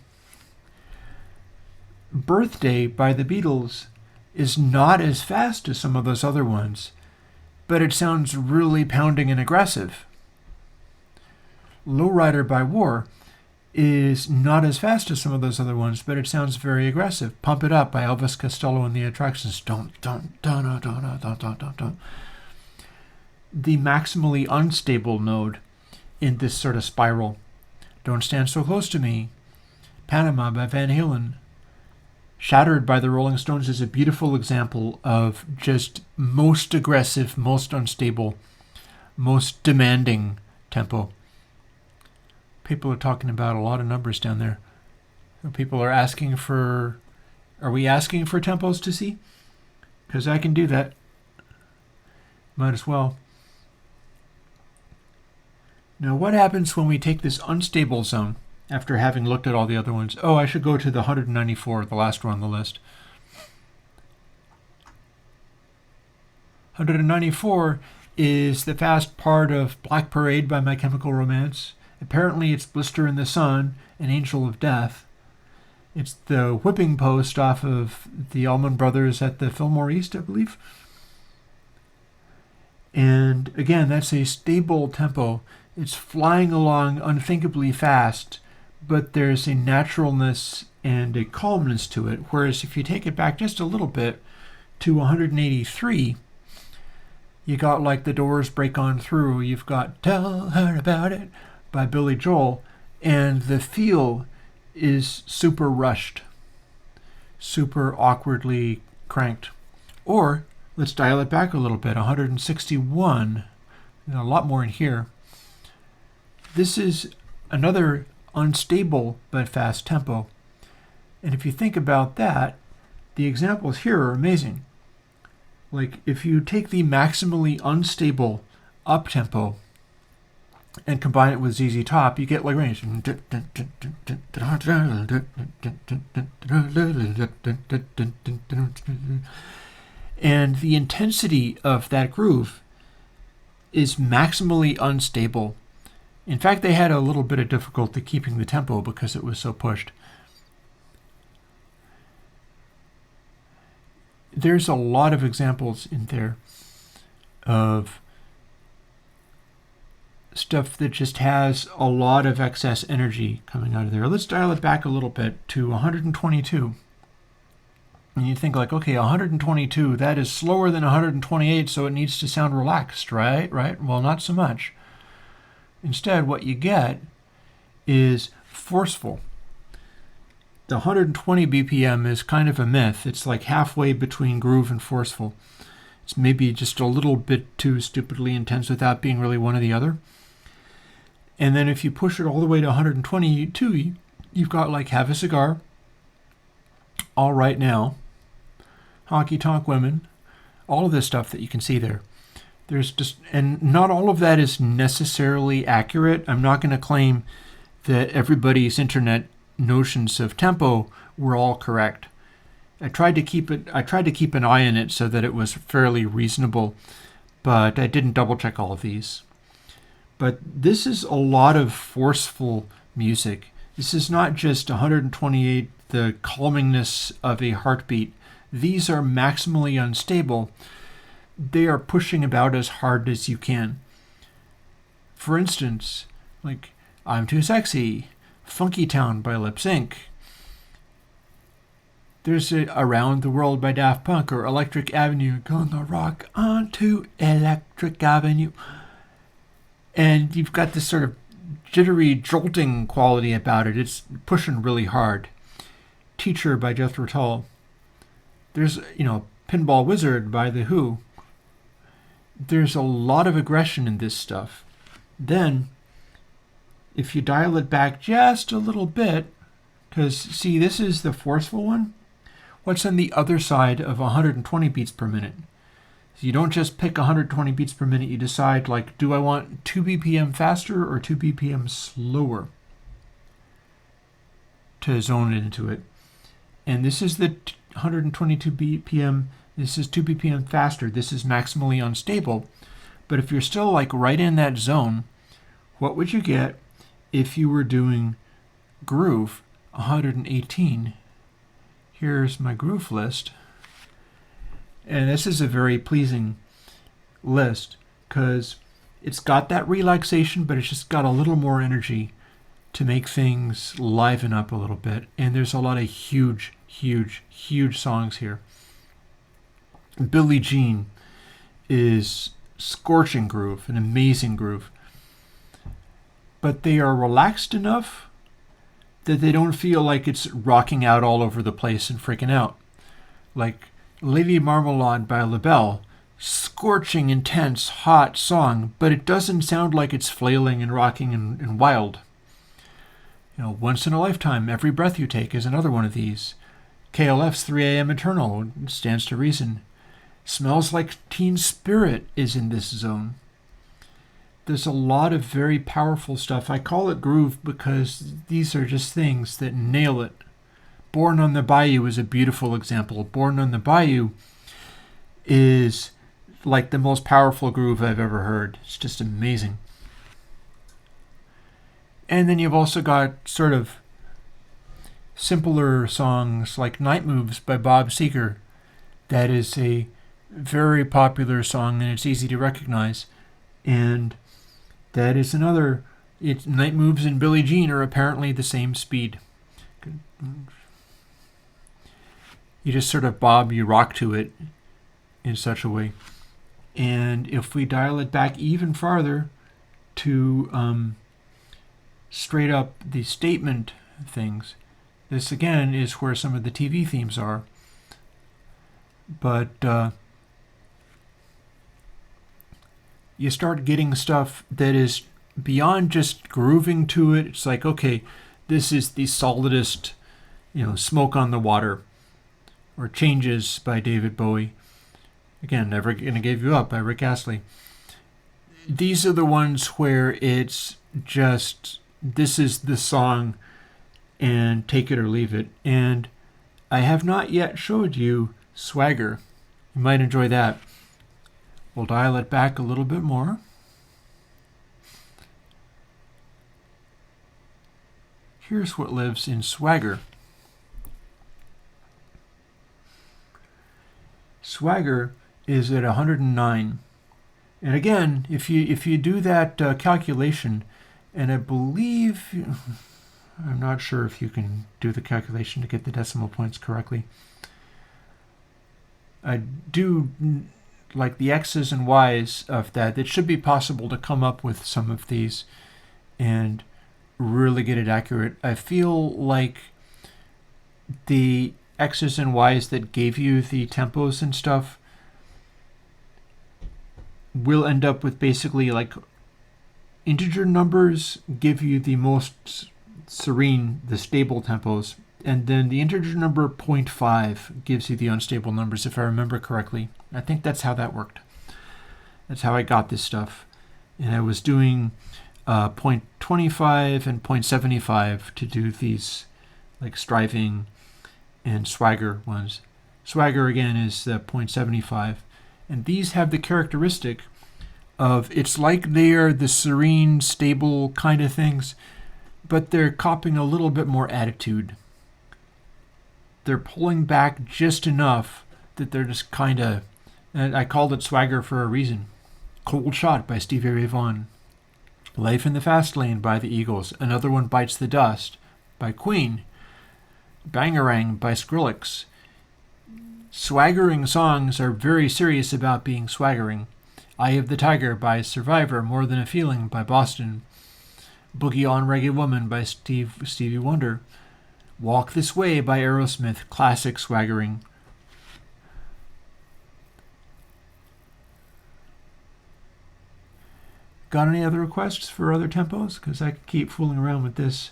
Birthday by the Beatles is not as fast as some of those other ones, but it sounds really pounding and aggressive. Lowrider by War is not as fast as some of those other ones, but it sounds very aggressive. Pump It Up by Elvis Costello and the Attractions. Don't. The maximally unstable node in this sort of spiral. Don't Stand So Close to Me, Panama by Van Halen. Shattered by the Rolling Stones is a beautiful example of just most aggressive, most unstable, most demanding tempo. People are talking about a lot of numbers down there. People are asking for... Are we asking for tempos to see? Because I can do that. Might as well. Now, what happens when we take this unstable zone after having looked at all the other ones? Oh, I should go to the 194, the last one on the list. 194 is the fast part of Black Parade by My Chemical Romance. Apparently it's Blister in the Sun, An Angel of Death. It's the whipping post off of the Allman Brothers at the Fillmore East, I believe. And again, that's a stable tempo. It's flying along unthinkably fast, but there's a naturalness and a calmness to it. Whereas if you take it back just a little bit to 183, you got like The Doors' Break On Through. You've got Tell Her About It by Billy Joel. And the feel is super rushed, super awkwardly cranked. Or let's dial it back a little bit, 161, a lot more in here. This is another unstable but fast tempo. And if you think about that, the examples here are amazing. Like if you take the maximally unstable up tempo and combine it with ZZ Top, you get like range. And the intensity of that groove is maximally unstable. In fact, they had a little bit of difficulty keeping the tempo because it was so pushed. There's a lot of examples in there of stuff that just has a lot of excess energy coming out of there. Let's dial it back a little bit to 122. And you think like, okay, 122, that is slower than 128, so it needs to sound relaxed, right? Well, not so much. Instead, what you get is forceful. The 120 BPM is kind of a myth. It's like halfway between groove and forceful. It's maybe just a little bit too stupidly intense without being really one or the other. And then if you push it all the way to 122, you've got like Have a Cigar, All Right Now, Honky Tonk Women, all of this stuff that you can see there. There's just, and not all of that is necessarily accurate. I'm not going to claim that everybody's internet notions of tempo were all correct. I tried to keep an eye on it so that it was fairly reasonable, but I didn't double check all of these. But this is a lot of forceful music. This is not just 128, the calmingness of a heartbeat. These are maximally unstable. They are pushing about as hard as you can. For instance, like I'm Too Sexy, Funky Town by Lip Sync. There's Around the World by Daft Punk, or Electric Avenue, gonna rock onto Electric Avenue. And you've got this sort of jittery, jolting quality about it. It's pushing really hard. Teacher by Jethro Tull. There's, Pinball Wizard by The Who. There's a lot of aggression in this stuff. Then, if you dial it back just a little bit, because, see, this is the forceful one. What's on the other side of 120 beats per minute? So you don't just pick 120 beats per minute. You decide, like, do I want 2 BPM faster or 2 BPM slower to zone it into it? And this is the 122 BPM. This is 2 BPM faster. This is maximally unstable. But if you're still like right in that zone, what would you get if you were doing groove 118? Here's my groove list. And this is a very pleasing list because it's got that relaxation, but it's just got a little more energy to make things liven up a little bit. And there's a lot of huge, huge, huge songs here. Billie Jean is scorching groove, an amazing groove. but they are relaxed enough that they don't feel like it's rocking out all over the place and freaking out. Like Lady Marmalade by LaBelle, scorching, intense, hot song, but it doesn't sound like it's flailing and rocking and wild. Once in a Lifetime, Every Breath You Take is another one of these. KLF's 3 a.m. Eternal stands to reason. Smells Like Teen Spirit is in this zone. There's a lot of very powerful stuff. I call it groove because these are just things that nail it. Born on the Bayou is a beautiful example. Born on the Bayou is like the most powerful groove I've ever heard. It's just amazing. And then you've also got sort of simpler songs like Night Moves by Bob Seger. That is a very popular song and it's easy to recognize. And that is another. Night Moves and Billie Jean are apparently the same speed. You just sort of bob, you rock to it in such a way. And if we dial it back even farther to straight up the statement things, this again is where some of the TV themes are. But you start getting stuff that is beyond just grooving to it. It's like, okay, this is the solidest, Smoke on the Water, or Changes by David Bowie. Again, Never Gonna Give You Up by Rick Astley. These are the ones where it's just, this is the song and take it or leave it. And I have not yet showed you Swagger. You might enjoy that. We'll dial it back a little bit more. Here's what lives in Swagger. Swagger is at 109. And again, if you do that calculation, and I believe, I'm not sure if you can do the calculation to get the decimal points correctly. I do like the X's and Y's of that. It should be possible to come up with some of these and really get it accurate. I feel like the X's and Y's that gave you the tempos and stuff will end up with basically like integer numbers give you the most serene, the stable tempos, and then the integer number 0.5 gives you the unstable numbers, if I remember correctly. I think that's how that worked. That's how I got this stuff. And I was doing 0.25 and 0.75 to do these like striving and swagger ones. Swagger again is 0.75, and these have the characteristic of it's like they're the serene, stable kind of things, but they're copying a little bit more attitude. They're pulling back just enough that they're just kind of, and I called it Swagger for a reason. Cold Shot by Stevie Ray Vaughan. Life in the Fast Lane by the Eagles. Another One Bites the Dust by Queen. Bangarang by Skrillex. Swaggering songs are very serious about being swaggering. Eye of the Tiger by Survivor, More Than a Feeling by Boston. Boogie on Reggae Woman by Stevie Wonder. Walk This Way by Aerosmith, classic swaggering. Got any other requests for other tempos? Because I could keep fooling around with this.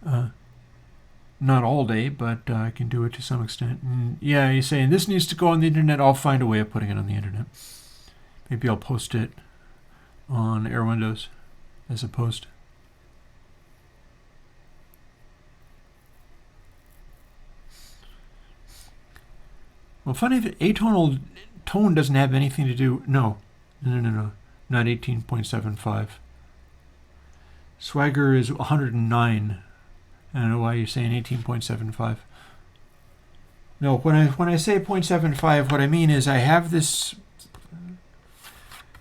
Not all day, but I can do it to some extent. And yeah, you're saying this needs to go on the internet. I'll find a way of putting it on the internet. Maybe I'll post it on Airwindows as a post. Well, funny that atonal tone doesn't have anything to do. No. Not 18.75. Swagger is 109. I don't know why you're saying 18.75. No, when I say 0.75, what I mean is I have this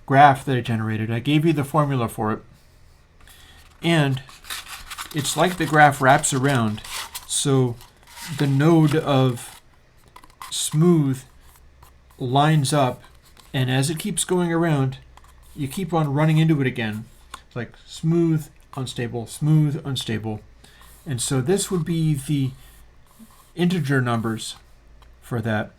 graph that I generated. I gave you the formula for it. And it's like the graph wraps around. So the node of smooth lines up, and as it keeps going around, you keep on running into it again. It's like smooth, unstable, smooth, unstable. And so this would be the integer numbers for that.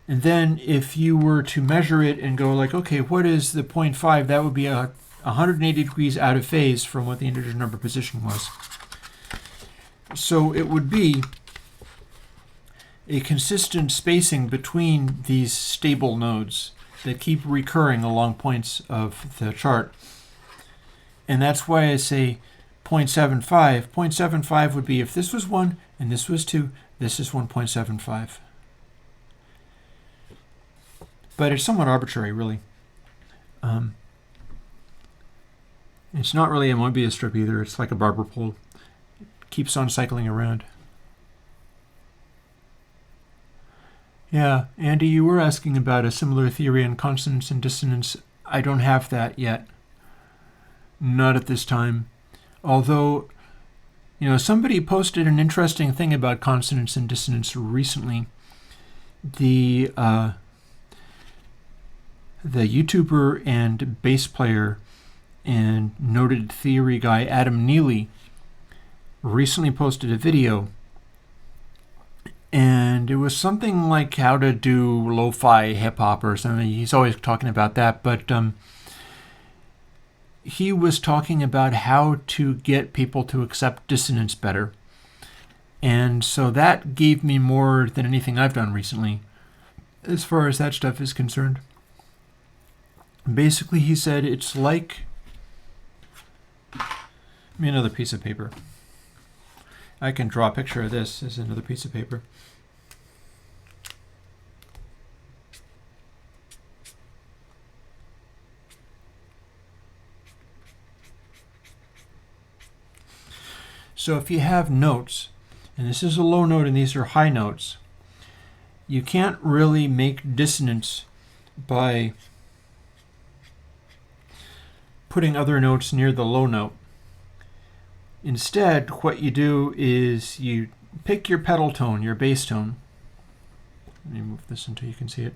And then if you were to measure it and go like, okay, what is the 0.5? That would be 180 degrees out of phase from what the integer number position was. So it would be a consistent spacing between these stable nodes that keep recurring along points of the chart. And that's why I say 0.75. 0.75 would be if this was 1 and this was 2, this is 1.75. But it's somewhat arbitrary, really. It's not really a Mobius strip either. It's like a barber pole. It keeps on cycling around. Yeah, Andy, you were asking about a similar theory in consonance and dissonance. I don't have that yet. Not at this time. Although, somebody posted an interesting thing about consonance and dissonance recently. The YouTuber and bass player and noted theory guy Adam Neely recently posted a video, and it was something like how to do lo-fi hip-hop or something. He's always talking about that, but he was talking about how to get people to accept dissonance better. And so that gave me more than anything I've done recently as far as that stuff is concerned. Basically, he said it's like... Give me another piece of paper. I can draw a picture of this as another piece of paper. So if you have notes, and this is a low note and these are high notes, you can't really make dissonance by putting other notes near the low note. Instead, what you do is you pick your pedal tone, your bass tone. Let me move this until you can see it.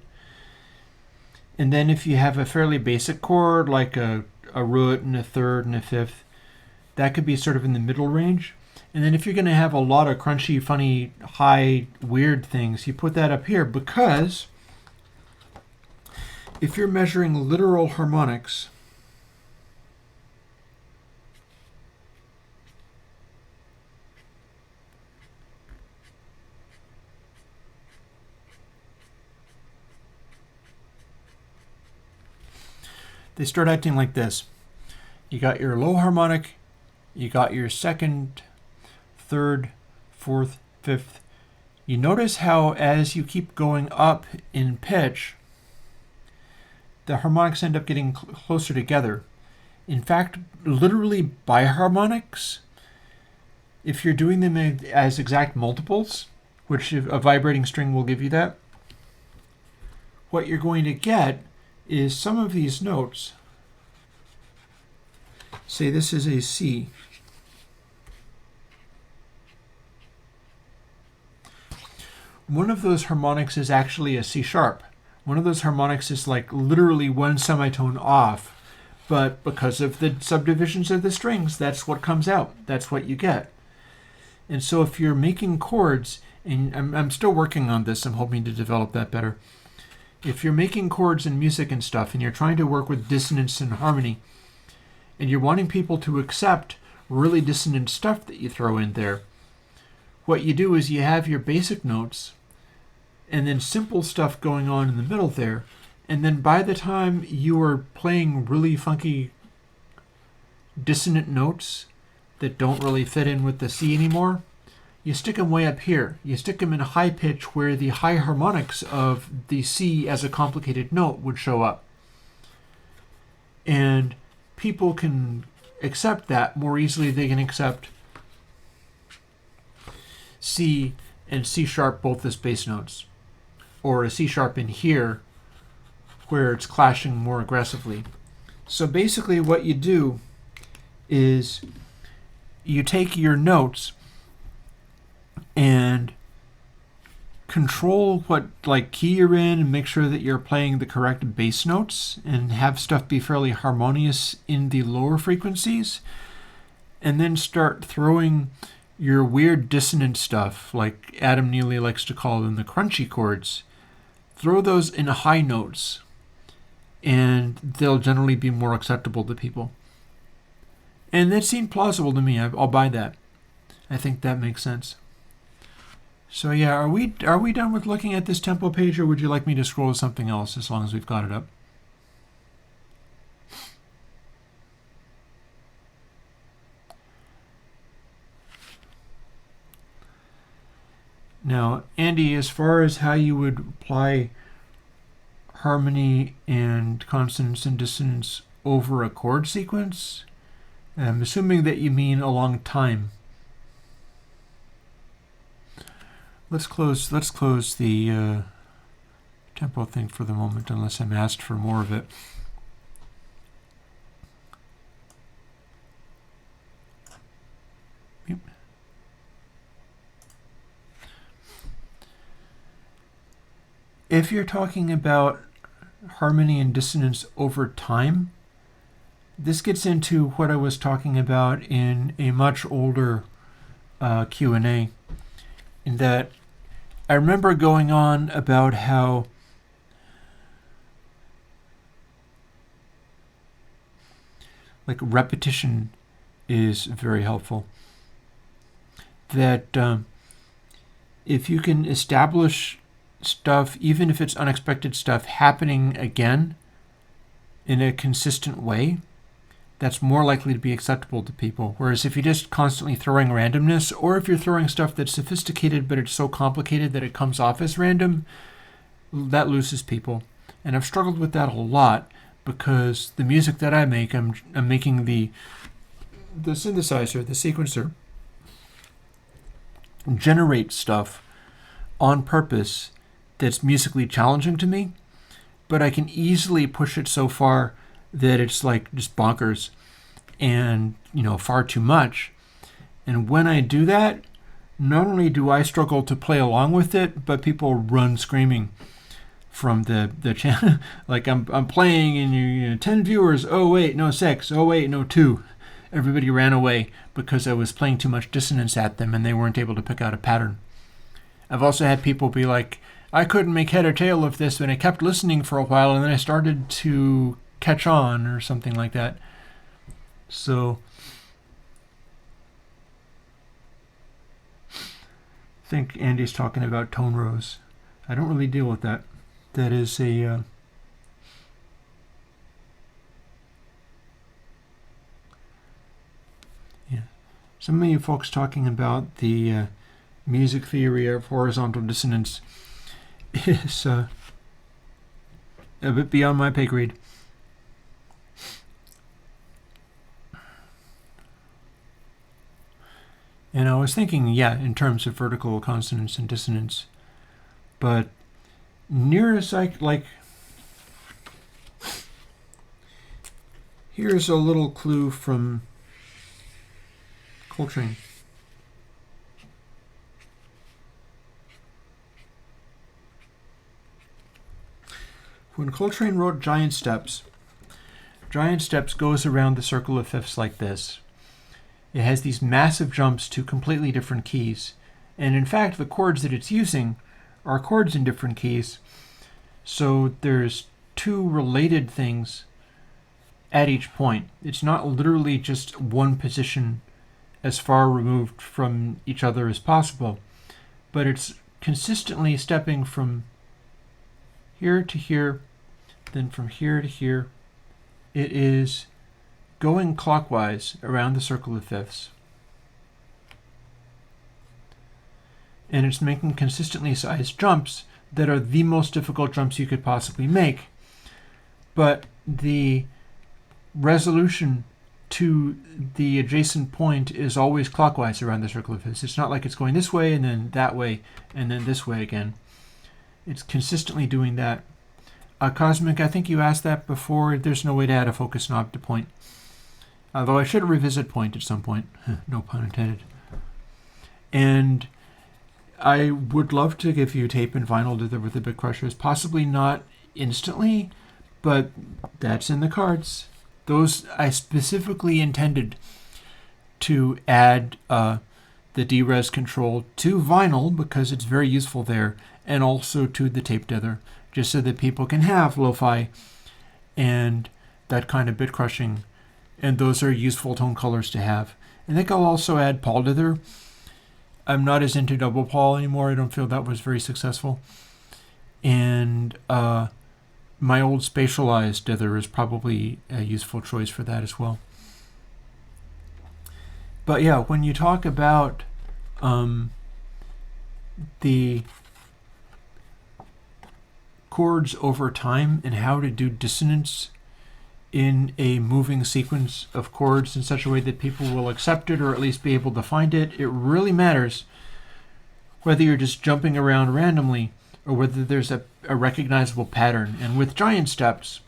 And then if you have a fairly basic chord, like a root and a third and a fifth, that could be sort of in the middle range. And then if you're going to have a lot of crunchy, funny, high, weird things, you put that up here, because if you're measuring literal harmonics, they start acting like this. You got your low harmonic, you got your second, third, fourth, fifth. You notice how as you keep going up in pitch, the harmonics end up getting closer together. In fact, literally biharmonics, if you're doing them as exact multiples, which a vibrating string will give you that, what you're going to get is some of these notes. Say this is a C. One of those harmonics is actually a C sharp. One of those harmonics is like literally one semitone off, but because of the subdivisions of the strings, that's what comes out. That's what you get. And so if you're making chords, and I'm still working on this, I'm hoping to develop that better. If you're making chords and music and stuff, and you're trying to work with dissonance and harmony, and you're wanting people to accept really dissonant stuff that you throw in there, what you do is you have your basic notes and then simple stuff going on in the middle there, and then by the time you are playing really funky dissonant notes that don't really fit in with the C anymore, you stick them way up here. You stick them in a high pitch where the high harmonics of the C as a complicated note would show up. And people can accept that more easily. They can accept C and C sharp both as bass notes, or a C sharp in here where it's clashing more aggressively. So basically what you do is you take your notes and control what like key you're in and make sure that you're playing the correct bass notes and have stuff be fairly harmonious in the lower frequencies, and then start throwing your weird dissonant stuff, like Adam Neely likes to call them the crunchy chords. Throw those in high notes, and they'll generally be more acceptable to people. And that seemed plausible to me. I'll buy that. I think that makes sense. So yeah, are we done with looking at this tempo page, or would you like me to scroll to something else as long as we've got it up? Now, Andy, as far as how you would apply harmony and consonance and dissonance over a chord sequence, I'm assuming that you mean along time. Let's close the tempo thing for the moment, unless I'm asked for more of it. Yep. If you're talking about harmony and dissonance over time, this gets into what I was talking about in a much older Q&A, in that I remember going on about how like repetition is very helpful. That if you can establish stuff, even if it's unexpected stuff, happening again in a consistent way, that's more likely to be acceptable to people. Whereas if you're just constantly throwing randomness, or if you're throwing stuff that's sophisticated but it's so complicated that it comes off as random, that loses people. And I've struggled with that a lot, because the music that I make, I'm making the synthesizer, the sequencer, generate stuff on purpose that's musically challenging to me, but I can easily push it so far that it's like just bonkers and, far too much. And when I do that, not only do I struggle to play along with it, but people run screaming from the channel. Like I'm playing and 10 viewers, oh wait, no 6, oh wait, no 2. Everybody ran away because I was playing too much dissonance at them and they weren't able to pick out a pattern. I've also had people be like, I couldn't make head or tail of this, and I kept listening for a while and then I started to catch on, or something like that. So I think Andy's talking about tone rows. I don't really deal with that. That is a yeah. Some of you folks talking about the music theory of horizontal dissonance is a bit beyond my pay grade. And I was thinking, in terms of vertical consonance and dissonance, but near as I like, here's a little clue from Coltrane. When Coltrane wrote Giant Steps goes around the circle of fifths like this. It has these massive jumps to completely different keys. And in fact, the chords that it's using are chords in different keys. So there's two related things at each point. It's not literally just one position as far removed from each other as possible, but it's consistently stepping from here to here, then from here to here. It is going clockwise around the circle of fifths. And it's making consistently sized jumps that are the most difficult jumps you could possibly make. But the resolution to the adjacent point is always clockwise around the circle of fifths. It's not like it's going this way and then that way and then this way again. It's consistently doing that. Cosmic, I think you asked that before. There's no way to add a focus knob to point. Although I should revisit point at some point. No pun intended. And I would love to give you tape and vinyl dither with the bit crushers. Possibly not instantly, but that's in the cards. Those I specifically intended to add the DRes control to vinyl because it's very useful there, and also to the tape dither, just so that people can have lo-fi and that kind of bit crushing, and those are useful tone colors to have. I think I'll also add Paul dither. I'm not as into double Paul anymore. I don't feel that was very successful. And my old spatialized dither is probably a useful choice for that as well. But yeah, when you talk about the chords over time and how to do dissonance in a moving sequence of chords in such a way that people will accept it or at least be able to find it, it really matters whether you're just jumping around randomly or whether there's a recognizable pattern. And with giant steps,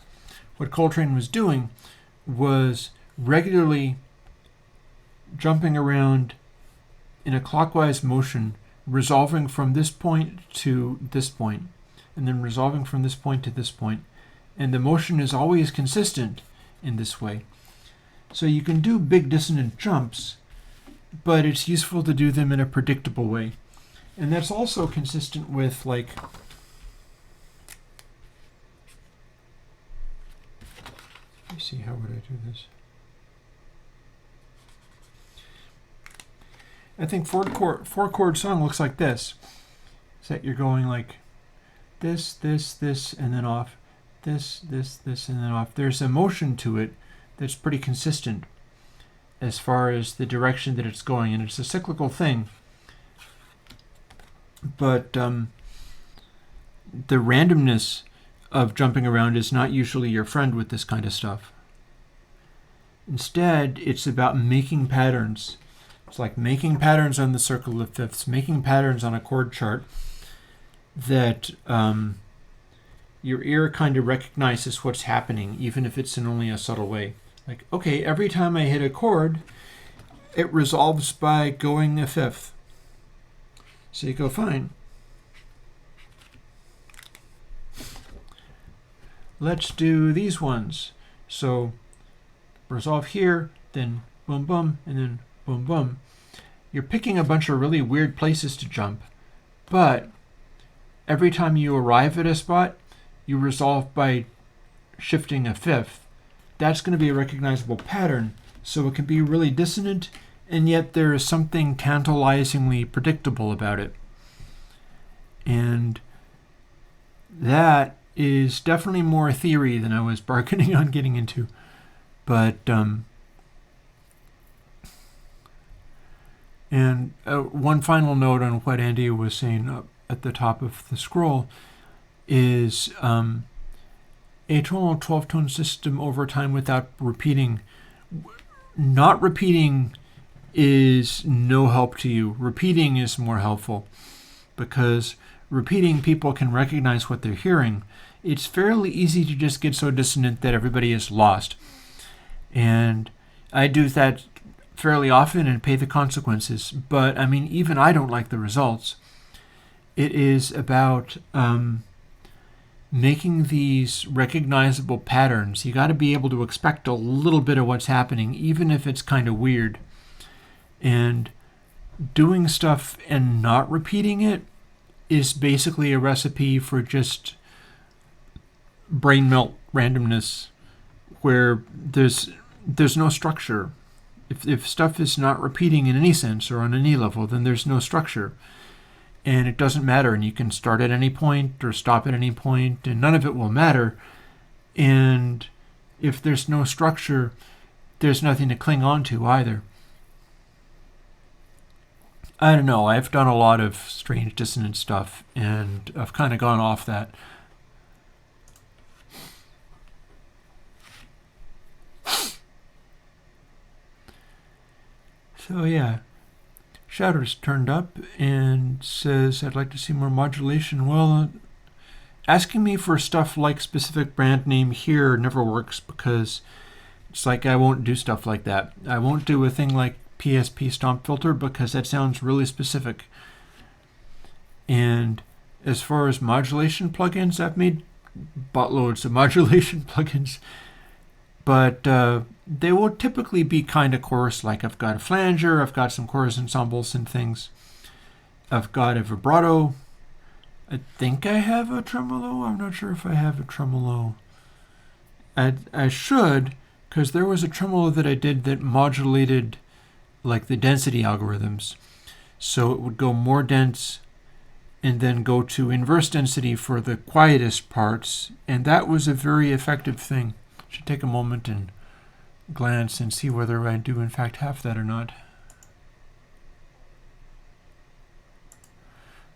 what Coltrane was doing was regularly jumping around in a clockwise motion, resolving from this point to this point, and then resolving from this point to this point. And the motion is always consistent in this way. So you can do big dissonant jumps, but it's useful to do them in a predictable way. And that's also consistent with, like, let me see, how would I do this? I think four chord song looks like this. So that you're going like this, this, this, and then off. This, this, this, and then off. There's a motion to it that's pretty consistent as far as the direction that it's going, and it's a cyclical thing. But the randomness of jumping around is not usually your friend with this kind of stuff. Instead, it's about making patterns. It's like making patterns on the circle of fifths, making patterns on a chord chart that your ear kind of recognizes what's happening, even if it's in only a subtle way. Like, okay, every time I hit a chord, it resolves by going a fifth. So you go, fine. Let's do these ones. So resolve here, then boom, boom, and then boom, boom. You're picking a bunch of really weird places to jump, but every time you arrive at a spot, you resolve by shifting a fifth. That's going to be a recognizable pattern, so it can be really dissonant, and yet there is something tantalizingly predictable about it. And that is definitely more theory than I was bargaining on getting into. But, and one final note on what Andy was saying up at the top of the scroll is a tonal 12-tone system over time without repeating. Not repeating is no help to you. Repeating is more helpful, because repeating, people can recognize what they're hearing. It's fairly easy to just get so dissonant that everybody is lost. And I do that fairly often and pay the consequences. But, I mean, even I don't like the results. It is about making these recognizable patterns. You got to be able to expect a little bit of what's happening, even if it's kind of weird. And doing stuff and not repeating it is basically a recipe for just brain melt randomness, where there's no structure. If stuff is not repeating in any sense or on any level, then there's no structure. And it doesn't matter, and you can start at any point or stop at any point, and none of it will matter. And if there's no structure, there's nothing to cling on to either. I don't know, I've done a lot of strange dissonant stuff, and I've kind of gone off that. So yeah, Shadow's turned up and says, I'd like to see more modulation. Well, asking me for stuff like specific brand name here never works, because it's like I won't do stuff like that. I won't do a thing like PSP stomp filter because that sounds really specific. And as far as modulation plugins, I've made buttloads of modulation plugins, but they will typically be kind of coarse. Like I've got a flanger, I've got some chorus ensembles and things. I've got a vibrato. I think I have a tremolo. I'm not sure if I have a tremolo. I should, because there was a tremolo that I did that modulated like the density algorithms. So it would go more dense and then go to inverse density for the quietest parts. And that was a very effective thing. Should take a moment and glance and see whether I do in fact have that or not.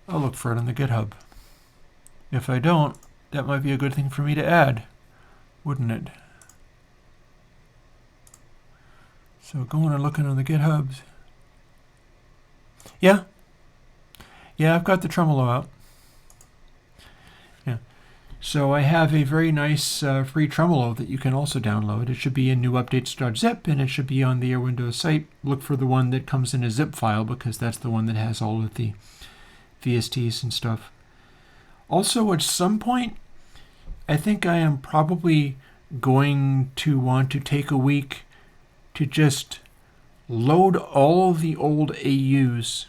I'll look for it on the GitHub. If I don't, that might be a good thing for me to add, wouldn't it? So going and looking on the GitHubs. Yeah, I've got the tremolo out. Yeah. So I have a very nice free tremolo that you can also download. It should be in new updates.zip, and it should be on the Airwindows site. Look for the one that comes in a zip file, because that's the one that has all of the VSTs and stuff. Also, at some point, I think I am probably going to want to take a week to just load all the old AUs.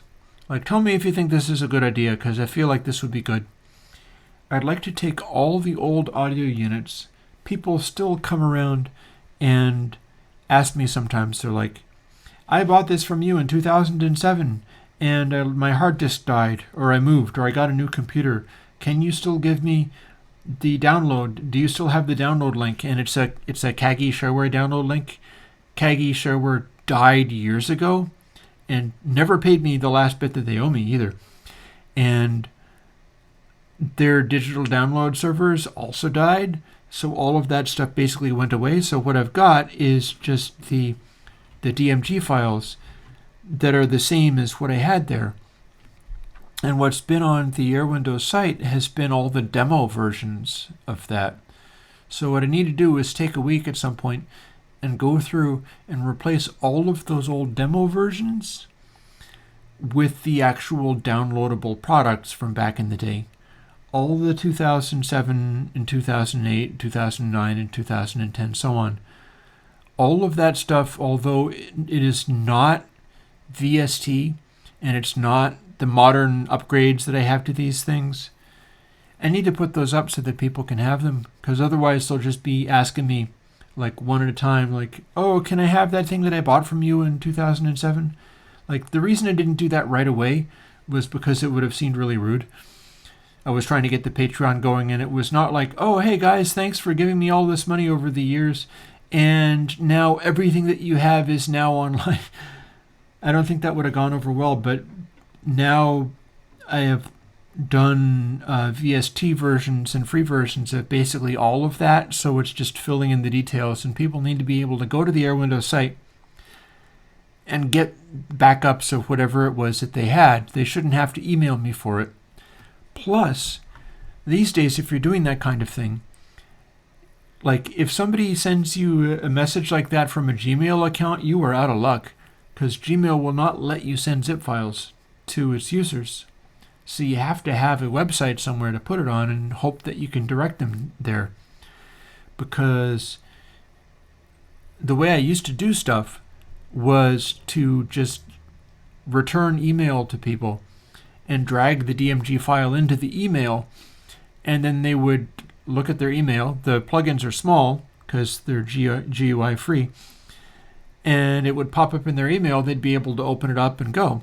Like, tell me if you think this is a good idea, because I feel like this would be good. I'd like to take all the old audio units. People still come around and ask me sometimes. They're like, I bought this from you in 2007, and my hard disk died, or I moved, or I got a new computer. Can you still give me the download? Do you still have the download link? And it's a Kagi shareware download link. Kagi shareware died years ago and never paid me the last bit that they owe me either. And their digital download servers also died, so all of that stuff basically went away. So what I've got is just the DMG files that are the same as what I had there. And what's been on the Airwindows site has been all the demo versions of that. So what I need to do is take a week at some point and go through and replace all of those old demo versions with the actual downloadable products from back in the day. All the 2007 and 2008, 2009 and 2010, so on. All of that stuff, although it is not VST and it's not the modern upgrades that I have to these things, I need to put those up so that people can have them, because otherwise they'll just be asking me like one at a time, like, oh, can I have that thing that I bought from you in 2007? Like, the reason I didn't do that right away was because it would have seemed really rude. I was trying to get the Patreon going, and it was not like, oh, hey guys, thanks for giving me all this money over the years, and now everything that you have is now online. I don't think that would have gone over well, but now I have done VST versions and free versions of basically all of that, so it's just filling in the details, and people need to be able to go to the Airwindows site and get backups of whatever it was that they had. They shouldn't have to email me for it. Plus, these days, if you're doing that kind of thing, like if somebody sends you a message like that from a Gmail account, you are out of luck, because Gmail will not let you send zip files to its users. So you have to have a website somewhere to put it on and hope that you can direct them there. Because the way I used to do stuff was to just return email to people and drag the DMG file into the email, and then they would look at their email. The plugins are small because they're GUI free, and it would pop up in their email. They'd be able to open it up and go.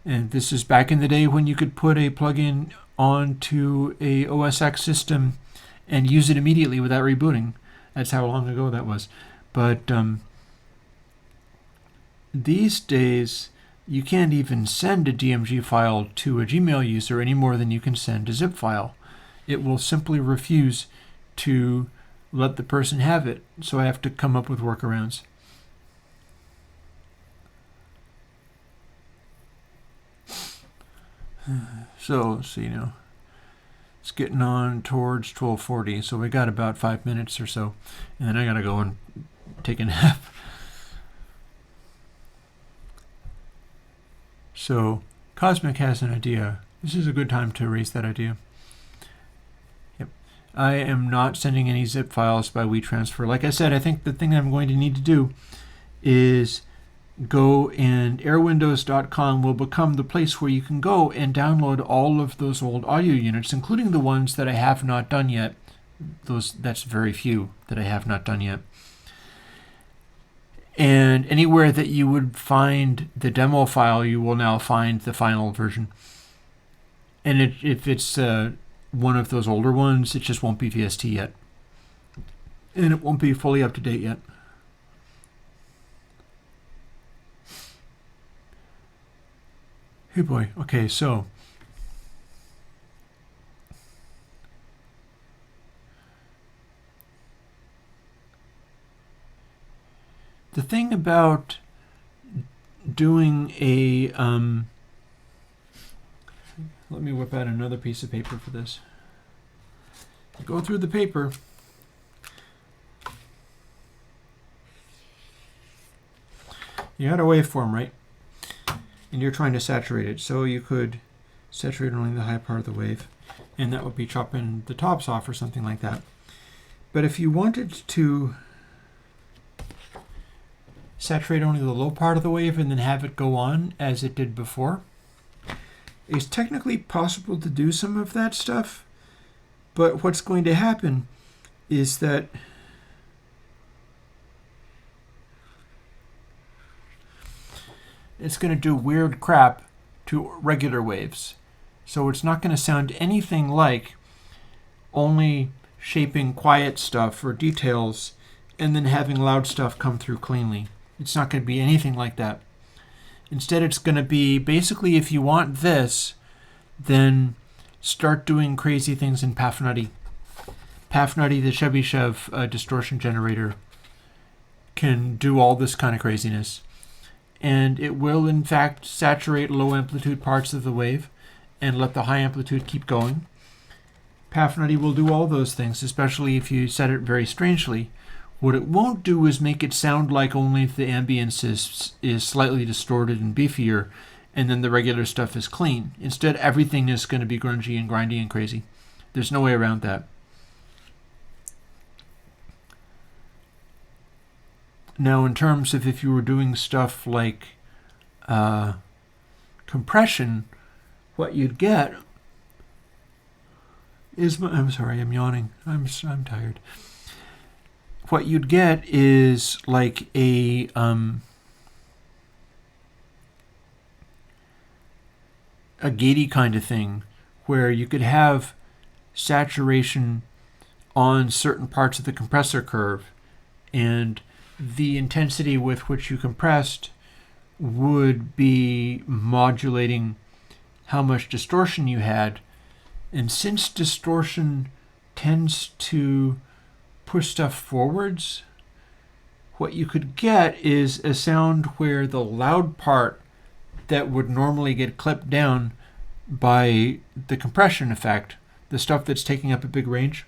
And this is back in the day when you could put a plugin onto a OS X system and use it immediately without rebooting. That's how long ago that was. But these days, you can't even send a DMG file to a Gmail user any more than you can send a zip file. It will simply refuse to let the person have it, so I have to come up with workarounds. So it's getting on towards 12:40, so we got about 5 minutes or so, and then I gotta go and take a nap. So Cosmic has an idea This is a good time to erase that idea. Yep. I am not sending any zip files by WeTransfer. Like I said, I think the thing I'm going to need to do is go, and airwindows.com will become the place where you can go and download all of those old audio units, including the ones that I have not done yet. That's very few that I have not done yet. And anywhere that you would find the demo file, you will now find the final version. And if it's one of those older ones, it just won't be VST yet. And it won't be fully up to date yet. Hey boy. Okay, so the thing about doing a let me whip out another piece of paper for this. Go through the paper. You had a waveform, right? And you're trying to saturate it. So you could saturate only the high part of the wave, and that would be chopping the tops off or something like that. But if you wanted to saturate only the low part of the wave and then have it go on as it did before, it's technically possible to do some of that stuff. But what's going to happen is that it's going to do weird crap to regular waves. So it's not going to sound anything like only shaping quiet stuff or details and then having loud stuff come through cleanly. It's not going to be anything like that. Instead, it's going to be basically, if you want this, then start doing crazy things in Pafnutty. Pafnutty, the Chebyshev distortion generator, can do all this kind of craziness. And it will, in fact, saturate low amplitude parts of the wave and let the high amplitude keep going. Pafnutty will do all those things, especially if you set it very strangely. What it won't do is make it sound like only the ambience is slightly distorted and beefier, and then the regular stuff is clean. Instead, everything is going to be grungy and grindy and crazy. There's no way around that. Now, in terms of if you were doing stuff like compression, what you'd get is... I'm sorry, I'm yawning. I'm tired. What you'd get is like a gatey kind of thing, where you could have saturation on certain parts of the compressor curve, and the intensity with which you compressed would be modulating how much distortion you had. And since distortion tends to push stuff forwards, what you could get is a sound where the loud part that would normally get clipped down by the compression effect, the stuff that's taking up a big range,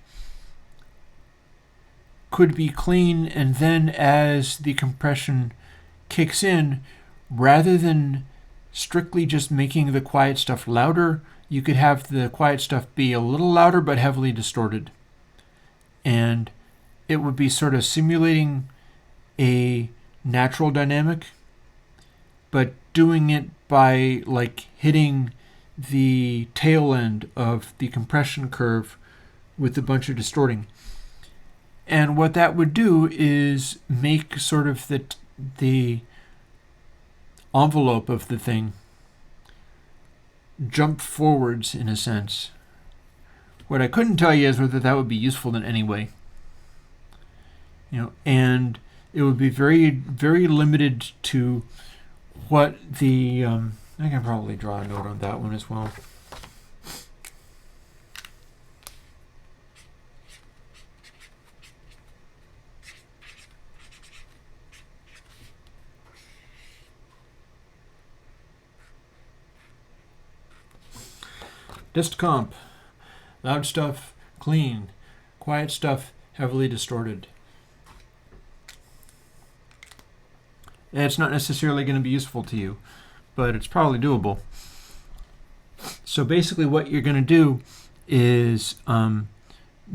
could be clean, and then as the compression kicks in, rather than strictly just making the quiet stuff louder, you could have the quiet stuff be a little louder but heavily distorted. And it would be sort of simulating a natural dynamic, but doing it by like hitting the tail end of the compression curve with a bunch of distorting. And what that would do is make sort of the envelope of the thing jump forwards in a sense. What I couldn't tell you is whether that would be useful in any way. And it would be very, very limited to what the... I can probably draw a note on that one as well. Dist comp. Loud stuff, clean. Quiet stuff, heavily distorted. And it's not necessarily going to be useful to you, but it's probably doable. So basically what you're going to do is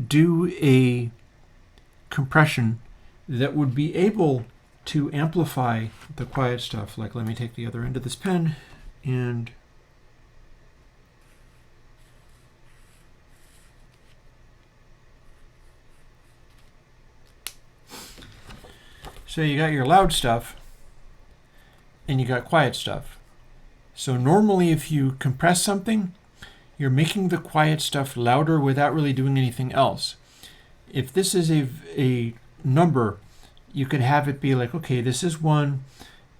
do a compression that would be able to amplify the quiet stuff. Like, let me take the other end of this pen and so you got your loud stuff and you got quiet stuff. So normally if you compress something, you're making the quiet stuff louder without really doing anything else. If this is a number, you could have it be like, okay, this is 1,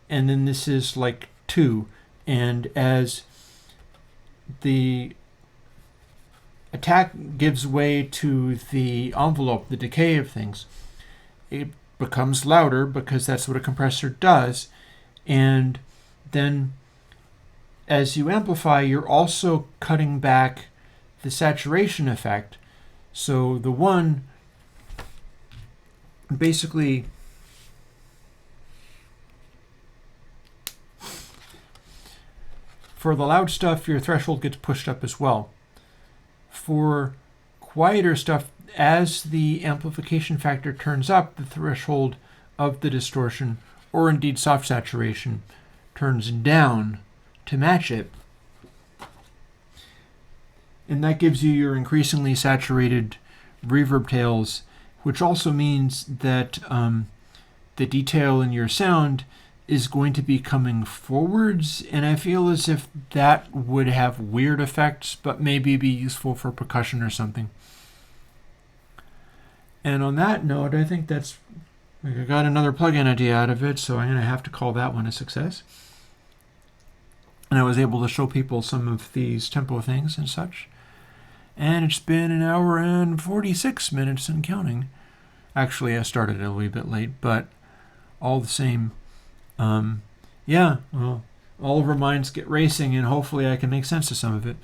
and then this is like 2. And as the attack gives way to the envelope, the decay of things, it becomes louder because that's what a compressor does. And then as you amplify, you're also cutting back the saturation effect. So the 1 basically for the loud stuff, your threshold gets pushed up as well. For quieter stuff, as the amplification factor turns up, the threshold of the distortion, or indeed soft saturation, turns down to match it. And that gives you your increasingly saturated reverb tails, which also means that the detail in your sound is going to be coming forwards, and I feel as if that would have weird effects, but maybe be useful for percussion or something. And on that note, I think I got another plugin idea out of it, so I'm going to have to call that one a success. And I was able to show people some of these tempo things and such. And it's been 1 hour and 46 minutes and counting. Actually, I started a little bit late, but all the same, yeah, well, all of our minds get racing, and hopefully I can make sense of some of it.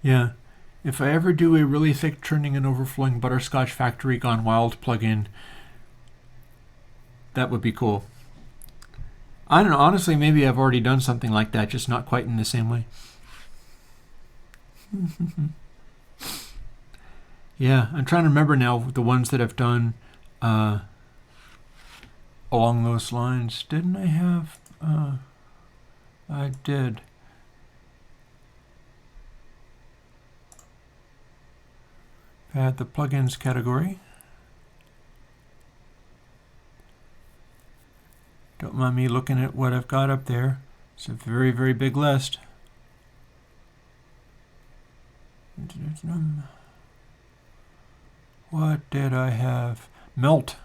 Yeah, if I ever do a really thick churning and overflowing Butterscotch Factory Gone Wild plugin, that would be cool. I don't know, honestly, maybe I've already done something like that, just not quite in the same way. Yeah, I'm trying to remember now the ones that I've done along those lines. Didn't I have? I did. I had the plugins category. Don't mind me looking at what I've got up there. It's a very, very big list. What did I have? Melt.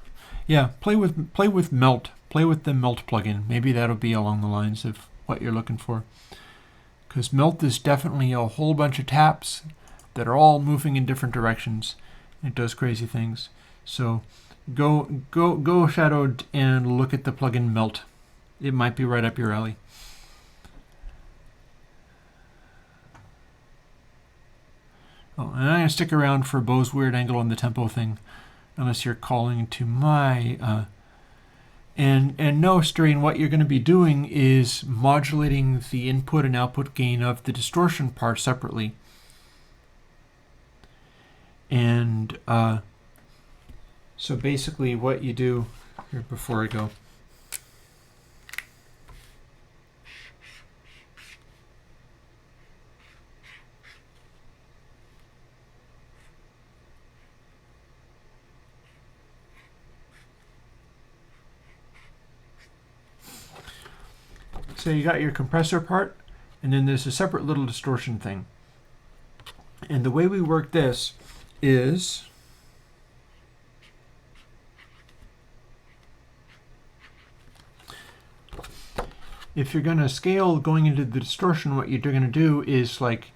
Yeah, play with Melt. Play with the Melt plugin. Maybe that'll be along the lines of what you're looking for. Because Melt is definitely a whole bunch of taps that are all moving in different directions. It does crazy things. So go shadowed and look at the plugin Melt. It might be right up your alley. Oh, and I'm going to stick around for Bo's weird angle on the tempo thing, unless you're calling to my... And no, Strain, what you're going to be doing is modulating the input and output gain of the distortion part separately. And so basically what you do, here before I go, so you got your compressor part, and then there's a separate little distortion thing. And the way we work this is if you're going to scale going into the distortion, what you're going to do is like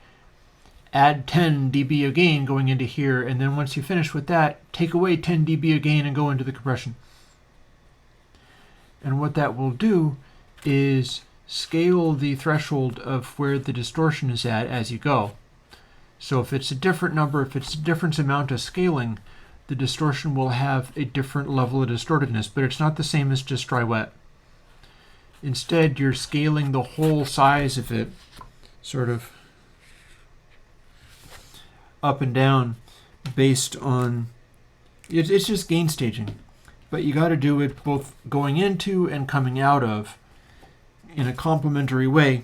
add 10 dB of gain going into here, and then once you finish with that, take away 10 dB of gain and go into the compression. And what that will do is scale the threshold of where the distortion is at as you go. So if it's a different number, if it's a different amount of scaling, the distortion will have a different level of distortedness, but it's not the same as just dry wet. Instead, you're scaling the whole size of it sort of up and down based on, it's just gain staging. But you got to do it both going into and coming out of in a complementary way,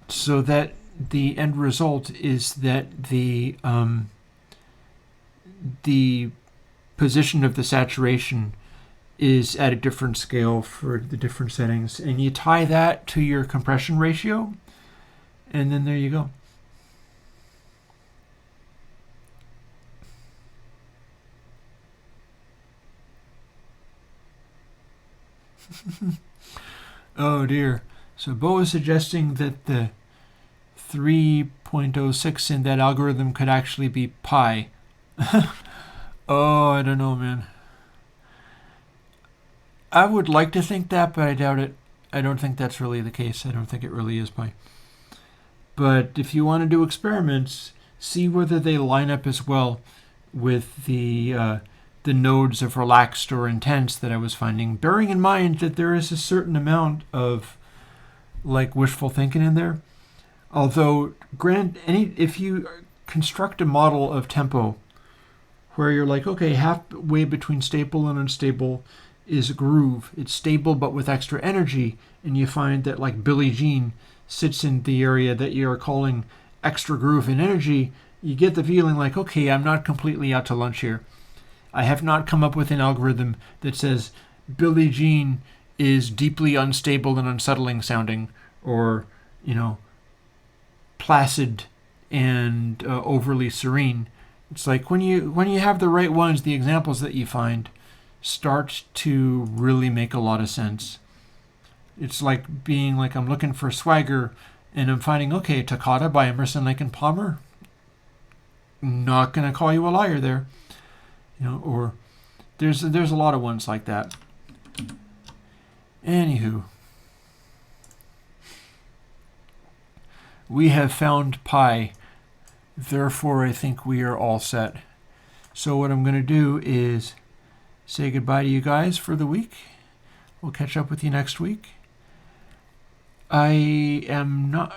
so that the end result is that the position of the saturation is at a different scale for the different settings. And you tie that to your compression ratio, and then there you go. Oh dear. So Bo is suggesting that the 3.06 in that algorithm could actually be pi. Oh, I don't know, man. I would like to think that, but I doubt it. I don't think that's really the case. I don't think it really is pi. But if you want to do experiments, see whether they line up as well with the nodes of relaxed or intense that I was finding, bearing in mind that there is a certain amount of like wishful thinking in there. Although, if you construct a model of tempo where you're like, okay, halfway between stable and unstable is a groove. It's stable but with extra energy, and you find that like Billie Jean sits in the area that you're calling extra groove and energy, you get the feeling like, okay, I'm not completely out to lunch here. I have not come up with an algorithm that says Billie Jean is deeply unstable and unsettling sounding, or, placid and overly serene. It's like when you have the right ones, the examples that you find start to really make a lot of sense. It's like being like, I'm looking for swagger, and I'm finding, okay, Toccata by Emerson, Lake and Palmer. Not going to call you a liar there. Or there's a lot of ones like that. Anywho, we have found pi. Therefore, I think we are all set. So what I'm going to do is say goodbye to you guys for the week. We'll catch up with you next week. I'm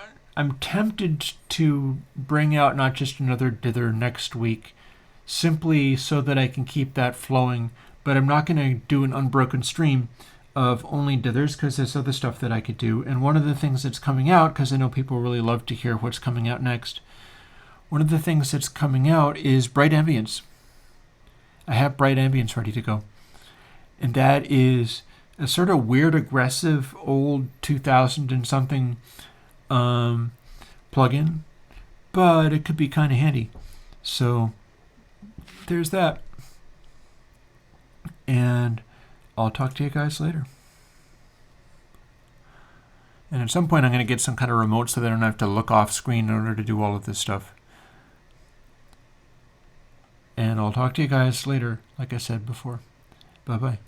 tempted to bring out not just another dither next week, simply so that I can keep that flowing, but I'm not going to do an unbroken stream of only dithers because there's other stuff that I could do. And one of the things that's coming out, because I know people really love to hear what's coming out next, one of the things that's coming out is bright ambience. I have bright ambience ready to go. And that is a sort of weird, aggressive, old 2000 and something plugin, but it could be kind of handy. So there's that. And I'll talk to you guys later. And at some point I'm going to get some kind of remote so that I don't have to look off screen in order to do all of this stuff. And I'll talk to you guys later, like I said before. Bye-bye.